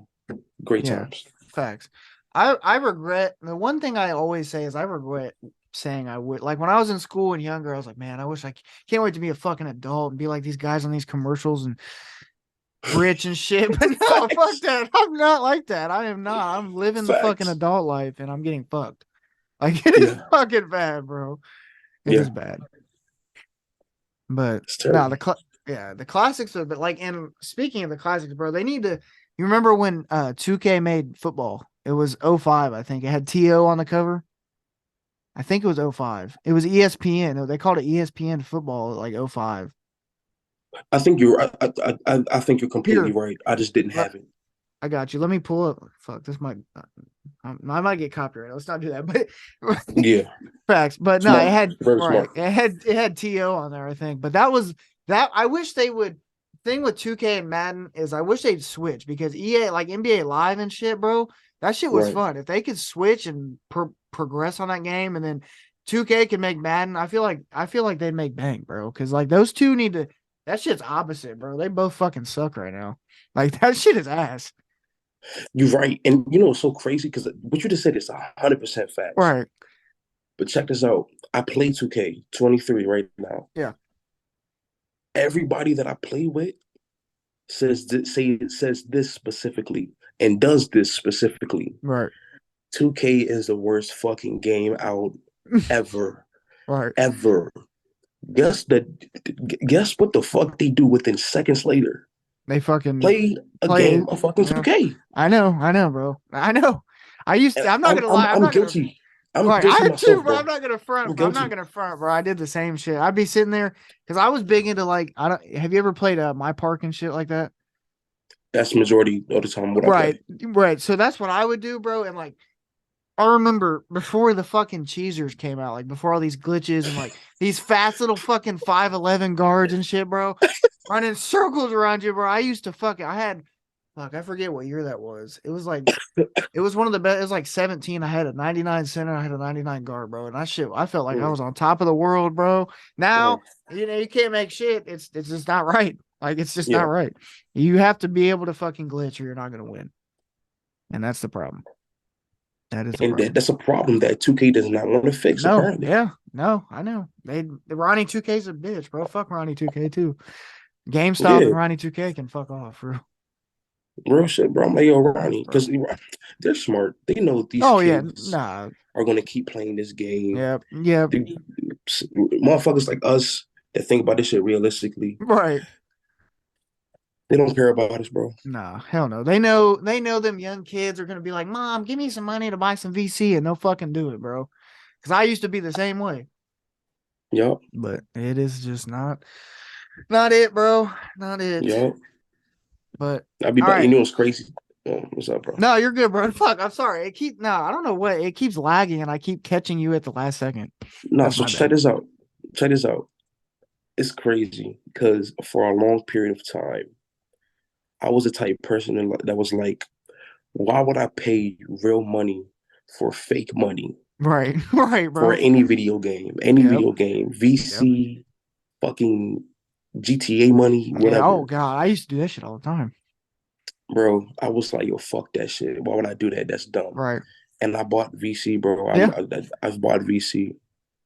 Great Yeah. times. Facts. I regret the one thing I always say is I regret saying I would like when I was in school and younger, I was like, man, I wish can't wait to be a fucking adult and be like these guys on these commercials and rich and shit. But no, fuck Facts. that. I'm not like that. I am not. I'm living the fucking Facts. adult life and I'm getting fucked. Like it is Yeah. fucking bad, bro. It is Yeah. bad. But It's no, terrible. the classics are but like and speaking of the classics, bro, they need to you remember when 2K made football? It was '05, I think. It had TO on the cover. I think it was '05. It was ESPN. They called it ESPN football like '05. I think you're completely Here, right. I just didn't have it. I got you. Let me pull up. Fuck, this might I might get copyrighted. Let's not do that. But Yeah. facts. But no, it Smart. had Very right. smart. It had TO on there, I think. But that was that I wish they would thing with 2K and Madden is I wish they'd switch because EA like NBA Live and shit, bro. That shit was Right. fun. If they could switch and progress on that game and then 2K can make Madden, I feel like they'd make bank, bro. Cause like those two need to that shit's opposite, bro. They both fucking suck right now. Like that shit is ass. You're right. And you know, it's so crazy because what you just said is 100% facts. Right. But check this out. I play 2K23 right now. Yeah. Everybody that I play with says this specifically and does this specifically. Right. 2K is the worst fucking game out ever. Right. Ever. Guess what the fuck they do within seconds later? They fucking Play a game of fucking yeah. 2K. I know, bro. I know. I'm not gonna lie. I'm guilty. I'm right, guilty I am too, myself, bro. bro. I'm not gonna front, I'm bro. I'm guilty. not gonna front, bro. I did the same shit. I'd be sitting there because I was big into like I don't. Have you ever played My Park and shit like that? That's the majority of the time what I Right, play. right. So that's what I would do, bro. And like I remember before the fucking cheesers came out, like before all these glitches and like these fast little fucking 5'11" guards and shit, bro, running circles around you, bro. I used to I forget what year that was. It was like it was one of the best. It was like 17. I had a 99 center. I had a 99 guard, bro. And I felt like I was on top of the world, bro. Now, you can't make shit. It's just not right. Like, it's just not right. You have to be able to fucking glitch or you're not going to win. And that's the problem. That is the problem. That's a problem that 2K does not want to fix, apparently. Yeah. No, I know. Ronnie 2K's a bitch, bro. Fuck Ronnie 2K, too. GameStop and Ronnie 2K can fuck off, bro. Real shit, bro. I'm like, yo, Ronnie, because they're smart. They know these kids are going to keep playing this game. Yep. Motherfuckers like us that think about this shit realistically. Right. They don't care about us, bro. Nah, hell no. They know them young kids are going to be like, Mom, give me some money to buy some VC, and they'll fucking do it, bro. Because I used to be the same way. Yep. But it is just not it, bro. Not it. Yep. But I'll be back. Right. You know what's crazy? Oh, what's up, bro? No, you're good, bro. Fuck, I'm sorry. I don't know what. It keeps lagging, and I keep catching you at the last second. No, so check this out. Check this out. It's crazy because for a long period of time, I was the type of person that was like, why would I pay real money for fake money? Right, bro. For any video game, VC, fucking GTA money, whatever. Yeah, oh, God. I used to do that shit all the time. Bro, I was like, yo, fuck that shit. Why would I do that? That's dumb. Right. And I bought VC, bro. Yeah. I've bought VC.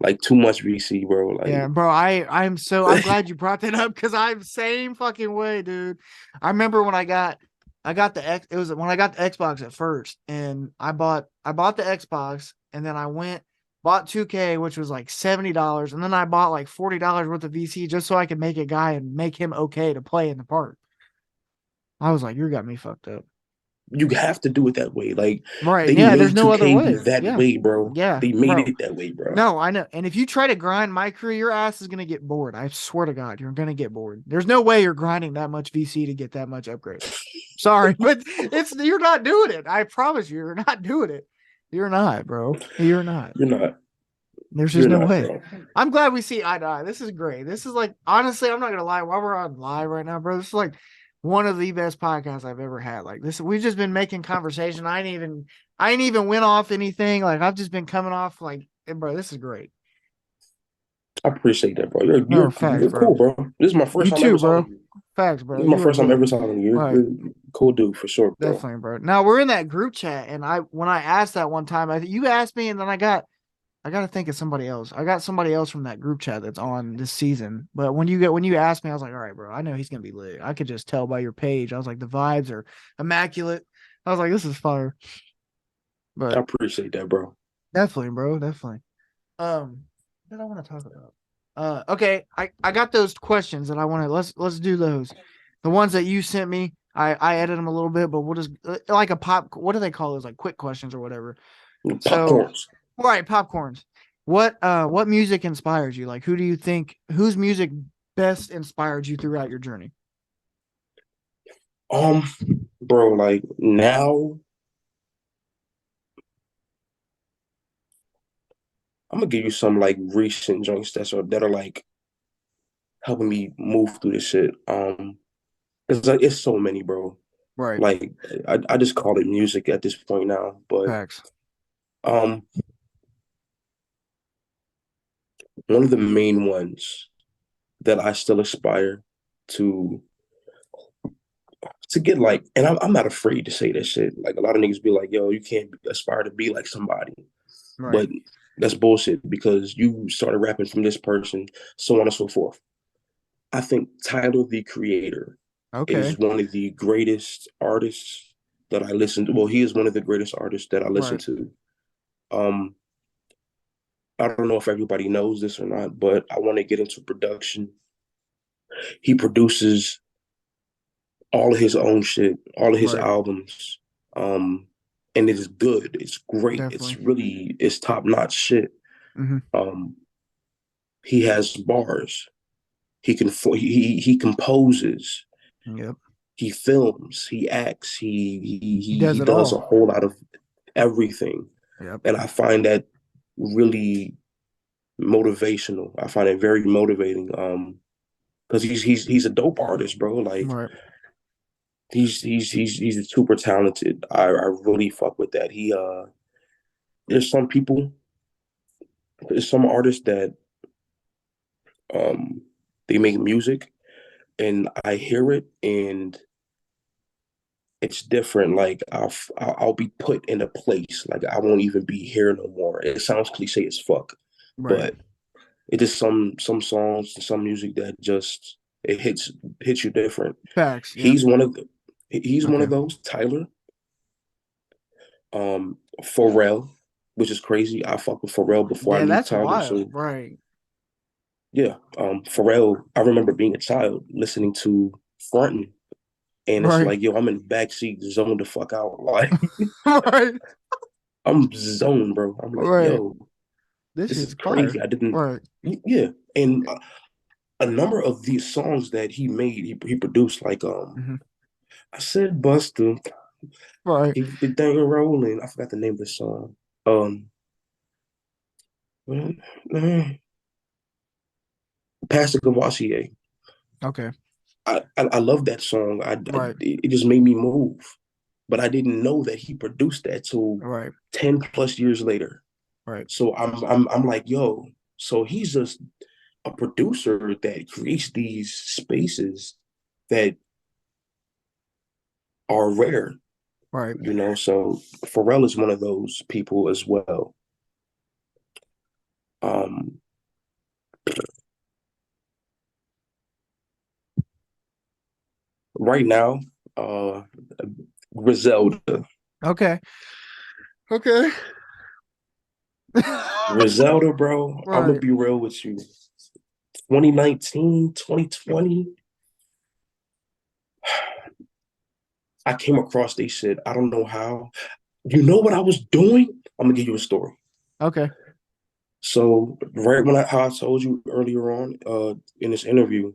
Like too much VC, bro. Like, yeah, bro. I'm glad you brought that up because I'm same fucking way, dude. I remember when I got the it was when I got the Xbox at first, and I bought the Xbox, and then I bought 2K, which was like $70, and then I bought like $40 worth of VC just so I could make a guy and make him okay to play in the park. I was like, you got me fucked up. You have to do it that way. Like, right. They yeah, made there's no 2K other way. That way, bro. Yeah. They made it that way, bro. No, I know. And if you try to grind my career, your ass is gonna get bored. I swear to God, you're gonna get bored. There's no way you're grinding that much VC to get that much upgrade. Sorry, but you're not doing it. I promise you're not doing it. You're not, bro. You're not. You're not. There's just no way. Bro. I'm glad we see eye to eye. This is great. This is like, honestly, I'm not gonna lie. While we're on live right now, bro, this is like one of the best podcasts I've ever had. Like this, we've just been making conversation. I ain't even went off anything. Like I've just been coming off like, hey, bro, this is great. I appreciate that, bro. You're cool, bro. This is my first time ever talking to you. Facts, bro. This is my first time ever talking to you. You're a cool dude for sure, bro. Definitely, bro. Now we're in that group chat, and when I asked that one time, you asked me, and then I got to think of somebody else. I got somebody else from that group chat that's on this season. But when you asked me, I was like, all right, bro, I know he's gonna be lit. I could just tell by your page. I was like, the vibes are immaculate. I was like, this is fire. But I appreciate that, bro. Definitely, bro. Definitely. What did I want to talk about? Okay, I got those questions that I want to let's do those. The ones that you sent me, I edited them a little bit, but we'll just like what do they call those? Like quick questions or whatever. Popcorns. Right, popcorns. What music inspired you? Like whose music best inspired you throughout your journey? Bro, like now I'm gonna give you some like recent joints that are like helping me move through this shit. It's like it's so many, bro. Right. Like I just call it music at this point now. But Facts. One of the main ones that I still aspire to get like, and I'm not afraid to say that shit. Like a lot of niggas be like, yo, you can't aspire to be like somebody, Right. but that's bullshit because you started rapping from this person, so on and so forth. I think Tyler the Creator Okay. is one of the greatest artists that I listen to. Well, he is one of the greatest artists that I listen Right. to. Um, I don't know if everybody knows this or not, but I want to get into production. He produces all of his own shit, all of his Right. albums. And it is good. It's great. Definitely. It's top notch shit. Mm-hmm. Um, he has bars. He composes. Yep. He films. He acts. He does He it does all. a whole lot of everything, Yep. and I find that really motivational. I find it very motivating. Because he's a dope artist, bro. Like Right. he's super talented. I really fuck with that. There's some people, there's some artists that um they make music and I hear it and it's different. Like I'll be put in a place like I won't even be here no more. It sounds cliche as fuck, Right. but it is some songs, some music that just it hits you different. Facts. Yep. He's one of the he's one Okay. of those. Tyler, Pharrell, which is crazy. I fuck with Pharrell before I Yeah, knew that's Tyler. wild. So Right. yeah, Pharrell. I remember being a child listening to Frontin', and it's Right. like, yo, I'm in the backseat, zoned the fuck out. Like Right. I'm zoned, bro. I'm like, Right. yo, This this is shit's fire. crazy. I didn't, Right. yeah. And a number of these songs that he made, he produced. Like, Mm-hmm. I said, Buster, Right. keep the thing rolling. I forgot the name of the song. Um, Pastor Cavassier. Okay. I love that song. Right. It just made me move, but I didn't know that he produced that till Right. 10 plus years later. Right. So I'm like, yo, so he's just a producer that creates these spaces that are rare, Right. you know. So Pharrell is one of those people as well. Um, right now, uh, Griselda, Okay. Okay. Griselda, bro. I'm gonna Right. be real with you. 2019, 2020, I came across this shit. I don't know how. You know what I was doing? I'm gonna give you a story. Okay. So right when how I told you earlier on in this interview,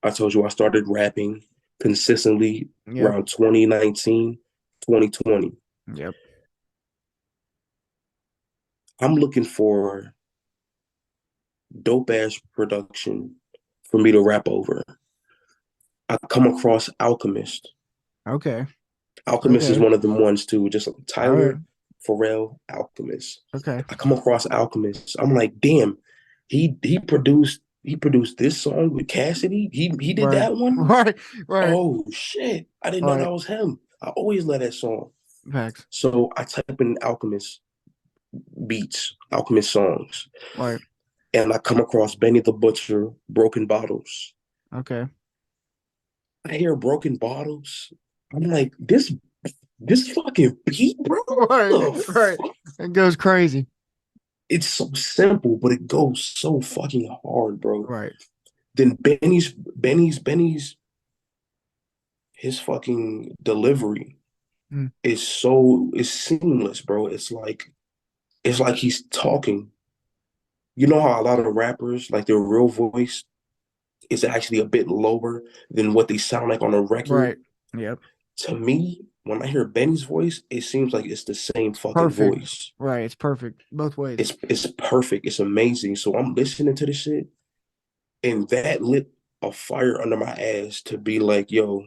I told you I started rapping consistently Yep. around 2019, 2020. Yep. I'm looking for dope ass production for me to rap over. I come across Alchemist. Okay. Alchemist is Okay. one of them ones too, just like All right. Tyler, Pharrell, Alchemist. Okay. I come across Alchemist. I'm like, damn, he produced this song with Cassidy. He did Right. that one. Right. Right. Oh shit! I didn't know Right. that was him. I always love that song. Facts. So I type in Alchemist beats, Alchemist songs, Right. and I come across Benny the Butcher, Broken Bottles. Okay. I hear Broken Bottles. I'm like, this fucking beat, bro. Right. What the Right. fuck? It goes crazy. It's so simple, but it goes so fucking hard, bro. Right. Then Benny's his fucking delivery Mm. is seamless, bro. It's like he's talking. You know how a lot of rappers, like their real voice is actually a bit lower than what they sound like on a record. Right. Yep. To me, when I hear Benny's voice, it seems like it's the same fucking Perfect. voice. Right. It's perfect both ways. It's perfect. It's amazing. So I'm listening to this shit, and that lit a fire under my ass to be like, yo,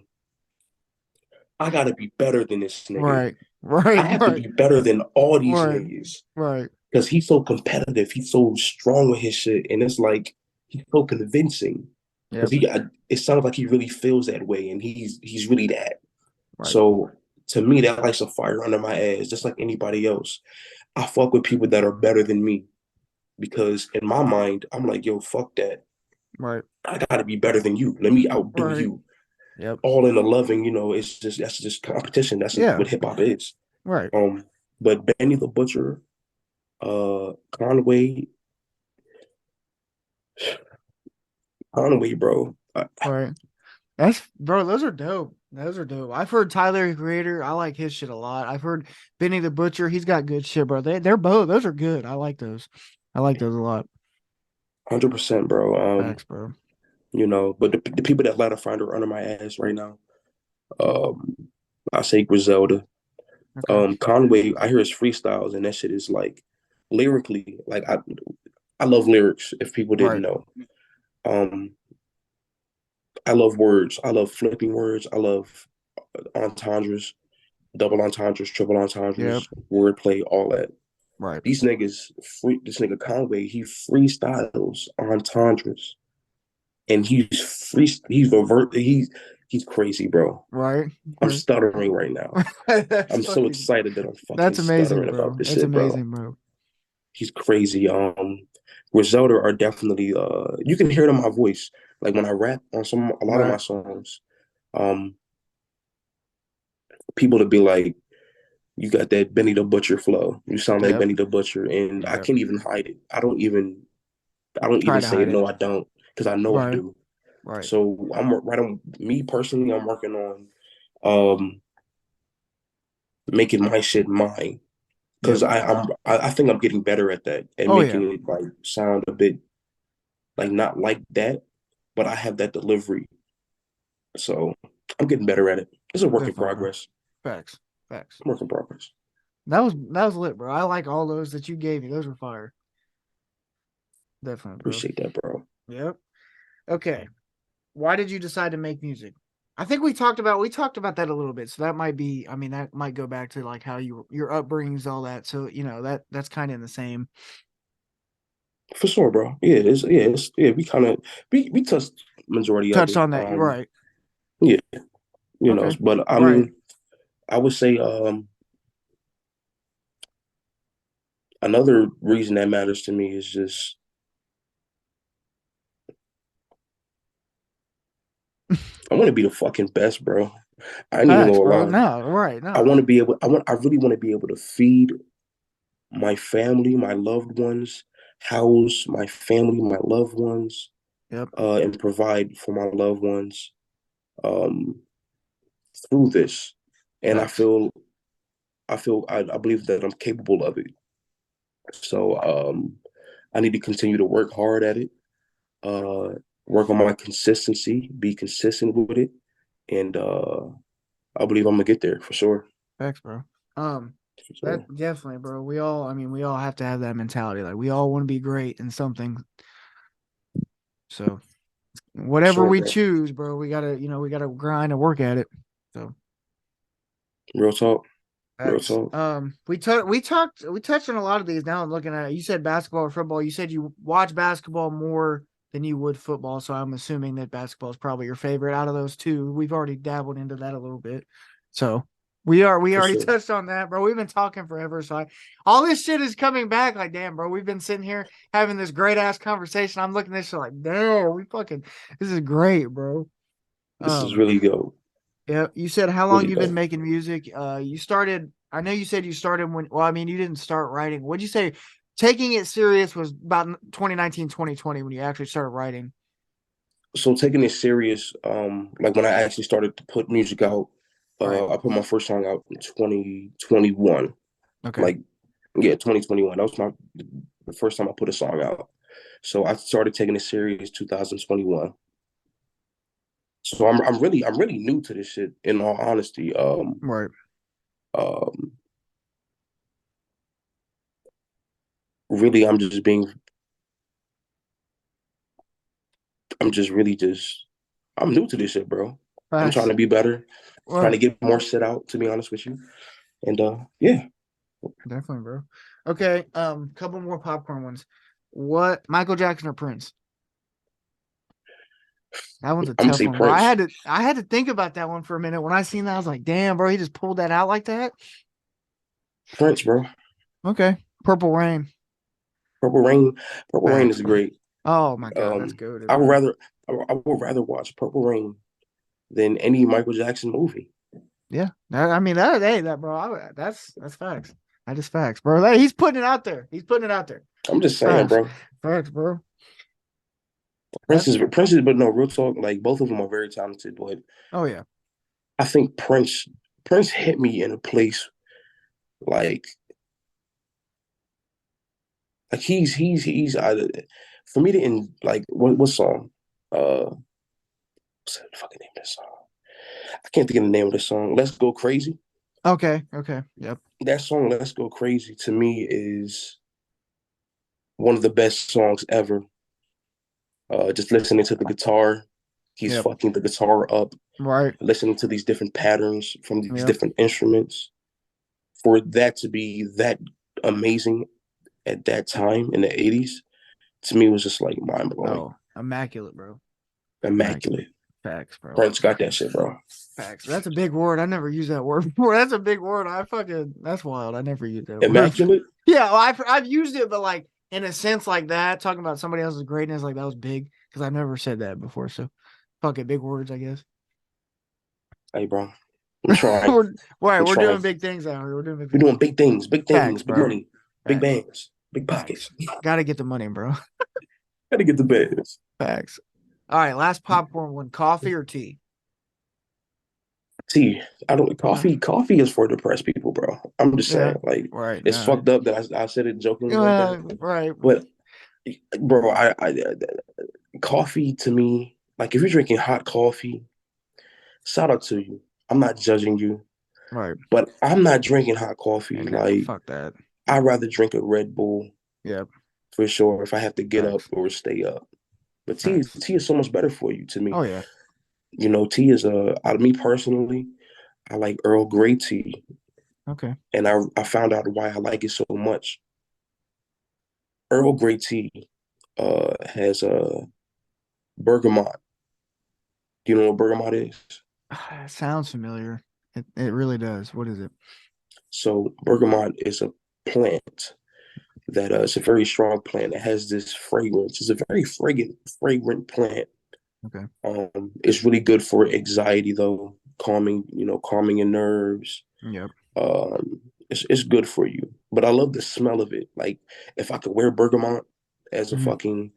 I gotta be better than this nigga. Right. I Right. have to Right. be better than all these Right. niggas. Right. Because he's so competitive. He's so strong with his shit. And it's like he's so convincing. Yep. It sounds like he really feels that way, and he's really that. Right. So to me, that lights a fire under my ass, just like anybody else. I fuck with people that are better than me because in my mind, I'm like, yo, fuck that. Right. I gotta be better than you. Let me outdo Right. you. Yep. All in the loving, it's just that's just competition. That's Yeah. what hip hop is. Right. But Benny the Butcher, Conway, bro. Right. That's bro. Those are dope. Those are dope. I've heard Tyler the Creator. I like his shit a lot. I've heard Benny the Butcher. He's got good shit, bro. They're both. Those are good. I like those. I like those a lot. 100%, bro. Facts, bro. But the people that let a finder under my ass right now, um, I say Griselda. Okay. Conway, I hear his freestyles and that shit is like lyrically, like I love lyrics if people didn't Right. know. Um, I love words. I love flipping words. I love entendres, double entendres, triple Yep. entendres, wordplay, all that. Right. These niggas, this nigga Conway, he freestyles entendres, and he's crazy, bro. Right. I'm Right. stuttering right now. That's I'm so fucking. excited that I'm fucking That's amazing, stuttering about bro. this It's shit, bro. amazing, bro. He's crazy. Griselda are definitely you can hear it in my voice. Like when I rap on a lot of my Right. songs, um, people to be like, you got that Benny the Butcher flow. You sound like Yep. Benny the Butcher, and I Yep. can't even hide it. I don't Try even to say hide it. it. No, I don't, because I know I Right. do. Right. So I'm right on me personally. I'm working on um making my shit mine because Yep. I think I'm getting better at that and Oh yeah. making it like sound a bit like not like that, but I have that delivery. So I'm getting better at it. It's a work in Definitely, bro. progress. Facts. Facts. Work in progress. That was lit, bro. I like all those that you gave me. Those were fire. Definitely, bro. Appreciate that, bro. Yep. Okay. Why did you decide to make music? I think we talked about that a little bit. So that might be, I mean, that might go back to like how your upbringings, all that. So, that's kind of in the same. For sure, bro. Yeah, yeah. We kind of we touched majority of Touched it. on that. You're right. Yeah, Okay. but I Right. mean, I would say another reason that matters to me is just I want to be the fucking best, bro. I ain't even Facts, gonna bro. lie. No, right. I No. want to be able. I really want to be able to feed my family, my loved ones, house my family, my loved ones, Yep. and provide for my loved ones um, through this. And Facts. I believe that I'm capable of it. So I need to continue to work hard at it, uh, work on my consistency, be consistent with it, and I believe I'm gonna get there for sure. Facts, bro. Um, For that sure. definitely, bro. We all have to have that mentality. Like we all want to be great in something. So For whatever sure, we bro. choose, bro, we gotta grind and work at it. So Real talk. Real facts. talk. We touched on a lot of these. Now I'm looking at it. You said basketball or football. You said you watch basketball more than you would football. So I'm assuming that basketball is probably your favorite out of those two. We've already dabbled into that a little bit. So we For already sure. touched on that, bro. We've been talking forever. So all this shit is coming back. Like, damn, bro. We've been sitting here having this great ass conversation. I'm looking at this shit like, damn, this is great, bro. This is Um, really go. yeah, you said how long Really you've been go. making music. You started. I know you said you started when. Well, I mean, you didn't start writing. What'd you say? Taking it serious was about 2019, 2020 when you actually started writing. So taking it serious, like when I actually started to put music out, Right. I put my first song out in 2021. Okay. Like, yeah, 2021. That was the first time I put a song out. So I started taking it serious 2021. So I'm really new to this shit in all honesty. Right. Um really I'm just really just I'm new to this shit, bro. I'm trying Facts. to be better, trying to Right. get more shit out, to be honest with you. And yeah. Definitely, bro. Okay. Couple more popcorn ones. What Michael Jackson or Prince? That one's a I'm gonna tough say one, bro. Prince. I had to think about that one for a minute. When I seen that, I was like, damn, bro, he just pulled that out like that. Prince, bro. Okay. Purple Rain. Purple Rain. Purple Rain Facts, is bro. great. Oh my god, that's good, I would bro. rather I would rather watch Purple Rain than any Michael Jackson movie. Yeah. I mean that hey, that bro. That's facts. That is facts, bro. Hey, he's putting it out there. He's putting it out there. I'm just saying, Facts. bro. Facts, bro. Prince That's is Prince is, but no, real talk. Like both of them are very talented, but oh yeah. I think Prince hit me in a place like he's for me to in like what song? What's the fucking name of this song? I can't think of the name of the song. Let's Go Crazy. Okay. Okay. Yep. That song, Let's Go Crazy, to me is one of the best songs ever. Just listening to the guitar, he's Yep. fucking the guitar up, Right. listening to these different patterns from these Yep. different instruments. For that to be that amazing at that time in the 80s, to me was just like mind blowing. Oh, immaculate, bro. Immaculate. Facts, bro. Prince got that shit, bro. Facts. That's a big word. I never used that word before. That's a big word. That's wild. I never used that word. Immaculate? Yeah, well, I've used it, but like in a sense like that, talking about somebody else's greatness, like that was big because I've never said that before. So, fuck it, big words, I guess. Hey, bro. I'm trying. We're trying. doing big things out here. We're doing big We're things. doing big Facts, things, big bro. money, big Facts. bands, big pockets. Gotta get the money, bro. Gotta get the bands. Facts. All right, last popcorn one: coffee or tea? Tea. I don't Okay. coffee is for depressed people, bro. I'm just Yeah. saying, like, Right. it's No. fucked up that I said it jokingly like that. Right. But bro, coffee to me, like if you're drinking hot coffee, shout out to you. I'm not judging you, Right. but I'm not drinking hot coffee. And Like fuck that. I'd rather drink a Red Bull Yep. for sure if I have to get up Facts. or stay up. But Facts. tea is so much better for you to me. Oh yeah. You know, tea is out of me personally, I like Earl Grey tea. Okay. And I found out why I like it so much. Earl Grey tea has bergamot. Do you know what bergamot is? It sounds familiar. It really does. What is it? So bergamot is a plant that it's a very strong plant. It has this fragrance. It's a very fragrant plant. Okay. It's really good for anxiety though, calming your nerves. Yep. It's good for you. But I love the smell of it. Like if I could wear bergamot as a Mhm. fucking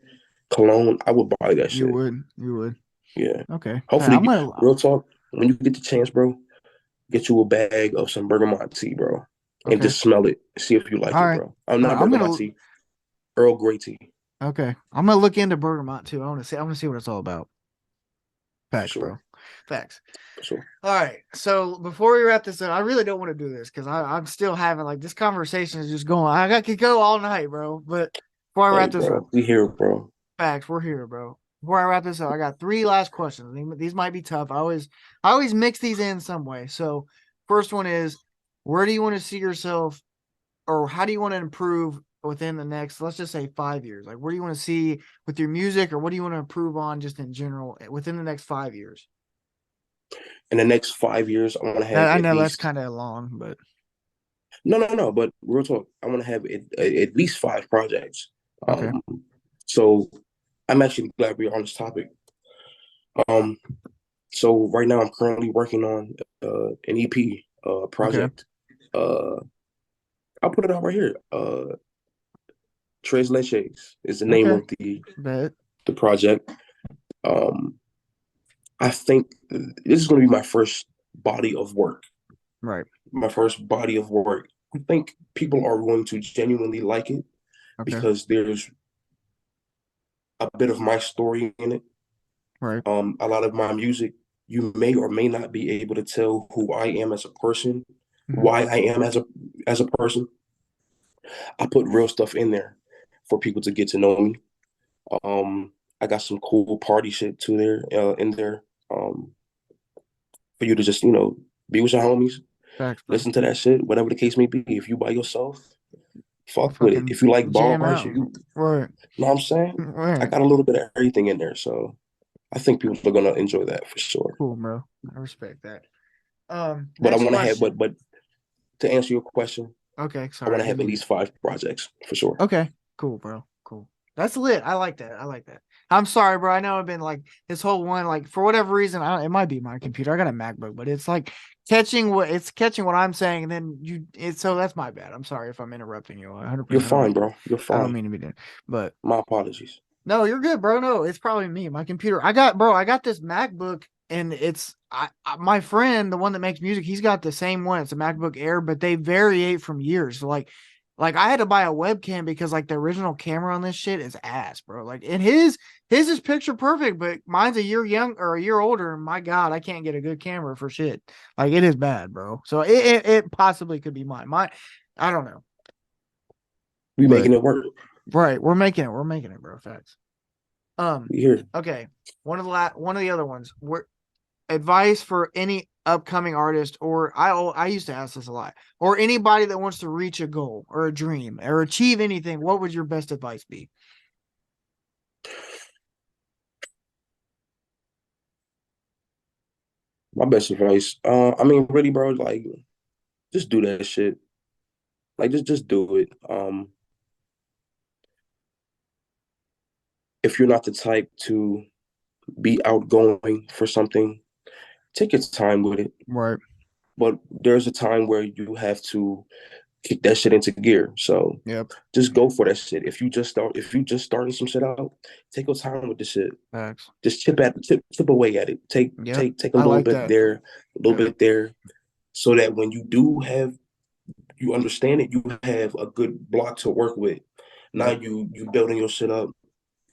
cologne, I would buy that You shit. would. You would. Yeah. Okay. I'm Hopefully, gonna. real talk, when you get the chance, bro, get you a bag of some bergamot tea, bro, and Okay. just smell it. See if you like All it, right. bro. I'm not I'm bergamot gonna. tea, Earl Grey tea, Okay. I'm gonna look into bergamot too. I want to see. I want to see what it's all about. for Facts, sure. bro. Facts. For sure. All right. So before we wrap this up, I really don't want to do this because I'm still having like this conversation is just going. Could go all night, bro. But before I Hey, wrap this bro, up, we here, bro. facts, we're here, bro. Before I wrap this up, I got three last questions. These might be tough. I always mix these in some way. So first one is, where do you want to see yourself, or how do you want to improve within the next, let's just say 5 years? Like, where do you want to see with your music, or what do you want to improve on just in general within the next 5 years? In the next 5 years, I want to have I at know that's least kind of long, but no. But real talk, I want to have at least 5 projects. okay. So I'm actually glad we're on this topic. Um, so right now I'm currently working on an EP Okay. project. Uh, I'll put it out right here. Tres Leches is the name Okay. of the Bet. project. Um, I think this is going to be my first body of work. Right. My first body of work. I think people are going to genuinely like it Okay. because there's a bit of my story in it. Right. A lot of my music, you may or may not be able to tell who I am as a person, Mhm. why I am as a person. I put real stuff in there for people to get to know me. I got some cool party shit too there in there for you to just be with your homies, Facts, bro. listen to that shit, whatever the case may be. If you by yourself, fuck with it. Fucking If you like jam bars, out. you Right. know what I'm saying? I Right. got a little bit of everything in there, so I think people are gonna enjoy that for sure. Cool, bro. I respect that. But I Next want to have, question. but to answer your question, Okay, I want sorry. to have at least 5 projects for sure. Okay, cool, bro. Cool. That's lit. I like that. I like that. I'm sorry, bro. I know I've been like this whole one, like for whatever reason, it might be my computer. I got a MacBook, but it's like catching what I'm saying, and then so that's my bad. I'm sorry if I'm interrupting you. 100%. You're fine, bro. You're I don't fine. mean to be doing, but My apologies. no, you're good, bro. No, it's probably me, my computer. I got this MacBook, and it's my friend, the one that makes music. He's got the same one. It's a MacBook Air, but they variate from years. So like I had to buy a webcam because like the original camera on this shit is ass, bro. Like, and his is picture perfect, but mine's a year young or a year older. And my God, I can't get a good camera for shit. Like, it is bad, bro. So it possibly could be mine. I don't know. We But making it work. right, we're making it. We're making it, bro. Facts. We here. Okay. One of the other ones. Advice for any upcoming artist, or I used to ask this a lot, or anybody that wants to reach a goal or a dream or achieve anything. What would your best advice be? My best advice. I mean, really, bro, like just do that shit. Like just do it. If you're not the type to be outgoing for something, take your time with it. Right. But there's a time where you have to kick that shit into gear. So Yep. just go for that shit. If you just starting some shit out, take your time with the shit. Facts. Just chip away at it. Take Yep. take a I little like bit that. there, a little Yep. bit there, so that when you understand it, you have a good block to work with. Now Yep. you building your shit up.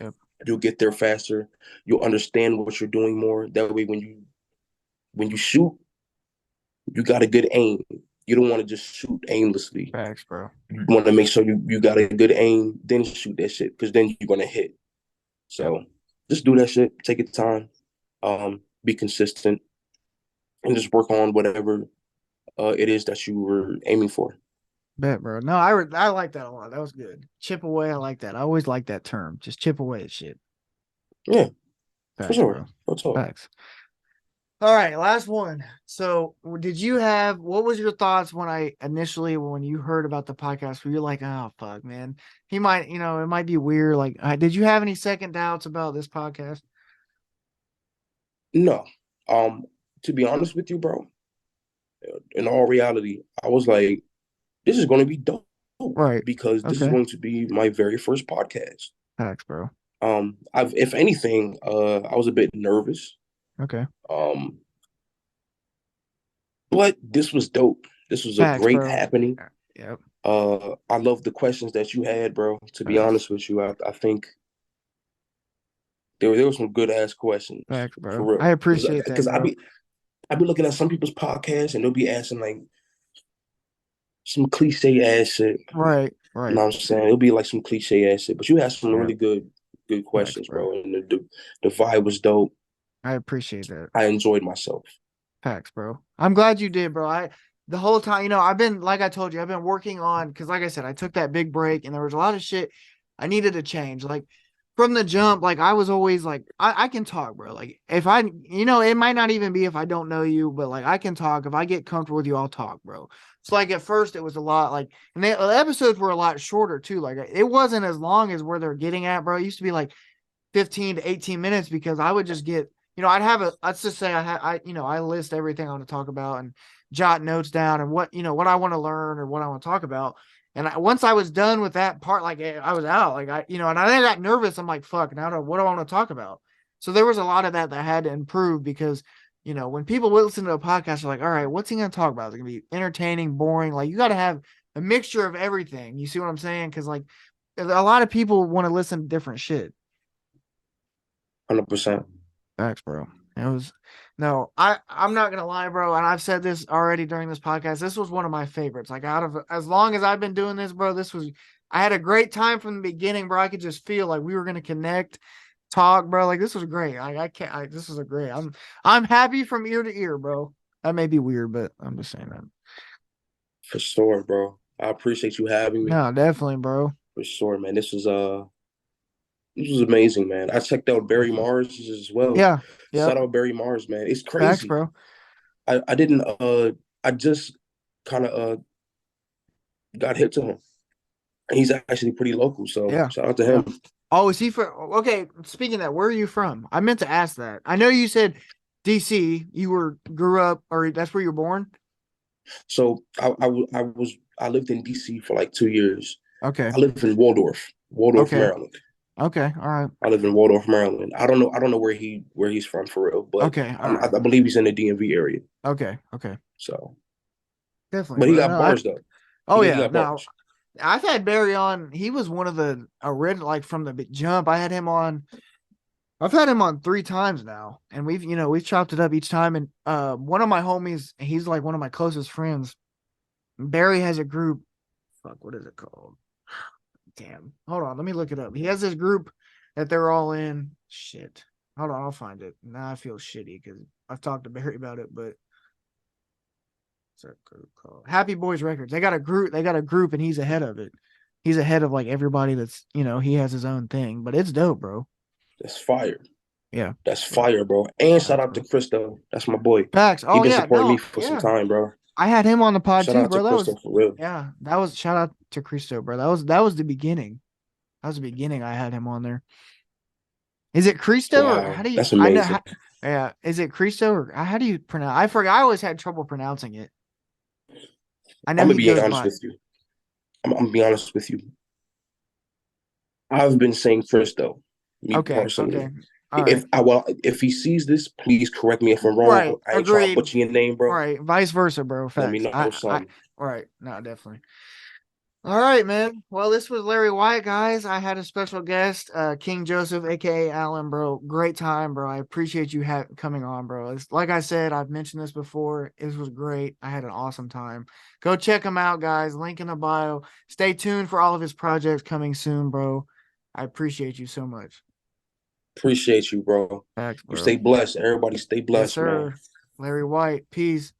Yep. You'll get there faster. You'll understand what you're doing more. That way, when you shoot, you got a good aim. You don't want to just shoot aimlessly. Facts, bro. You want to make sure you got a good aim, then shoot that shit, because then you're gonna hit. Yep. So just do that shit. Take your time. Be consistent, and just work on whatever it is that you were aiming for. Bet, bro. No, I like that a lot. That was good. Chip away. I like that. I always like that term. Just chip away at shit. Yeah, for Facts, sure. bro. That's all. Facts. All right, last one. So, what was your thoughts when you heard about the podcast? Were you like, oh, fuck, man, he might, it might be weird. Like, did you have any second doubts about this podcast? No. To be honest with you, bro, in all reality, I was like, this is going to be dope Right. because this is Okay. going to be my very first podcast. Facts, bro. If anything, I was a bit nervous. Okay. Um, but this was dope. This was a Facts, great bro. happening. Yep. I love the questions that you had, bro. To be Facts. honest with you, I think there were some good ass questions Facts, for bro. I real. appreciate that, Because bro. I be looking at some people's podcasts and they'll be asking like some cliche ass shit. Right. You Right. know what I'm saying? It'll be like some cliche ass shit, but you had some Yeah. really good Facts, questions, bro. bro. And the vibe was dope. I appreciate that. I enjoyed myself. Facts, bro. I'm glad you did, bro. The whole time, I've been, like I told you, I've been working on, because like I said, I took that big break and there was a lot of shit I needed to change. Like from the jump, like I was always like, I can talk, bro. Like if it might not even be if I don't know you, but like I can talk. If I get comfortable with you, I'll talk, bro. So like at first it was a lot like, and the episodes were a lot shorter too. Like it wasn't as long as where they're getting at, bro. It used to be like 15 to 18 minutes because I would just get, I'd have let's just say I list everything I want to talk about and jot notes down and what I want to learn or what I want to talk about. And once I was done with that part, like I was out, like and I got nervous. I'm like, fuck, now what do I want to talk about? So there was a lot of that I had to improve because, when people listen to a podcast, they're like, all right, what's he going to talk about? Is it going to be entertaining, boring? Like you got to have a mixture of everything. You see what I'm saying? Cause like a lot of people want to listen to different shit. 100%. Facts, bro. It was no, I'm not gonna lie, bro. And I've said this already during this podcast. This was one of my favorites. Like out of as long as I've been doing this, bro, I had a great time from the beginning, bro. I could just feel like we were gonna connect, talk, bro. Like this was great. Like this was a great. I'm happy from ear to ear, bro. That may be weird, but I'm just saying that. For sure, bro. I appreciate you having me. No, definitely, bro. For sure, man. This was amazing, man. I checked out Barry Mars as well. Yeah. Yep. Shout out Barry Mars, man. It's Facts, crazy. bro. I didn't I just kind of got hit to him. He's actually pretty local, so Yeah. shout out to Yeah. him. Oh, is he from? Okay, speaking of that, where are you from? I meant to ask that. I know you said DC. You grew up, or that's where you were born. So I lived in DC for like 2 years. Okay. I live in Waldorf, Okay. Maryland. Okay. All right. I live in Waldorf, Maryland. I don't know where he's from for real, but Okay. All right. I believe he's in the DMV area. Okay. Okay. So, Definitely, but he bro. got No, bars though. oh He yeah. got No, bars. I've had Barry on. He was one of the original, like from the jump. I had him on. I've had him on 3 times now, and we've chopped it up each time. And one of my homies, he's like one of my closest friends. Barry has a group. Fuck, what is it called? Damn. Hold on, let me look it up. He has this group that they're all in. Shit. Hold on, I'll find it. Now I feel shitty because I've talked to Barry about it, but what's that group called? Happy Boys Records. They got a group, and he's ahead of it. He's ahead of like everybody that's he has his own thing, but it's dope, bro. That's fire. Yeah. That's fire, bro. And shout Facts, out to bro. Christo. That's my boy. Facts. He Oh been yeah, supporting me no, for some yeah. time, bro. I had him on the pod Shout too, out to bro. Christo for real. That was shout out to Cristo, bro. That was the beginning. That was the beginning. I had him on there. Is it Cristo or Wow, how do you? that's I know. amazing. Yeah, is it Cristo or how do you pronounce? I forgot. I always had trouble pronouncing it. I know I'm gonna he be goes honest by. with you. I'm gonna be honest with you. I've been saying Christo, me Okay. personally. Okay. All right. If he sees this, please correct me if I'm wrong. Right. I ain't trying to Agreed. butcher your name, bro. Right. Vice versa, bro. Let me Facts. know I. something. Right. No, definitely. All right, man. Well, this was LarriWhyte, guys. I had a special guest, King Joseph, aka Alan, bro. Great time, bro. I appreciate you coming on, bro. It's, like I said, I've mentioned this before. It was great. I had an awesome time. Go check him out, guys. Link in the bio. Stay tuned for all of his projects coming soon, bro. I appreciate you so much. Appreciate you, bro. Thanks, You bro. stay blessed. Everybody stay Yes, blessed, man. sir. LarriWhyte. Peace.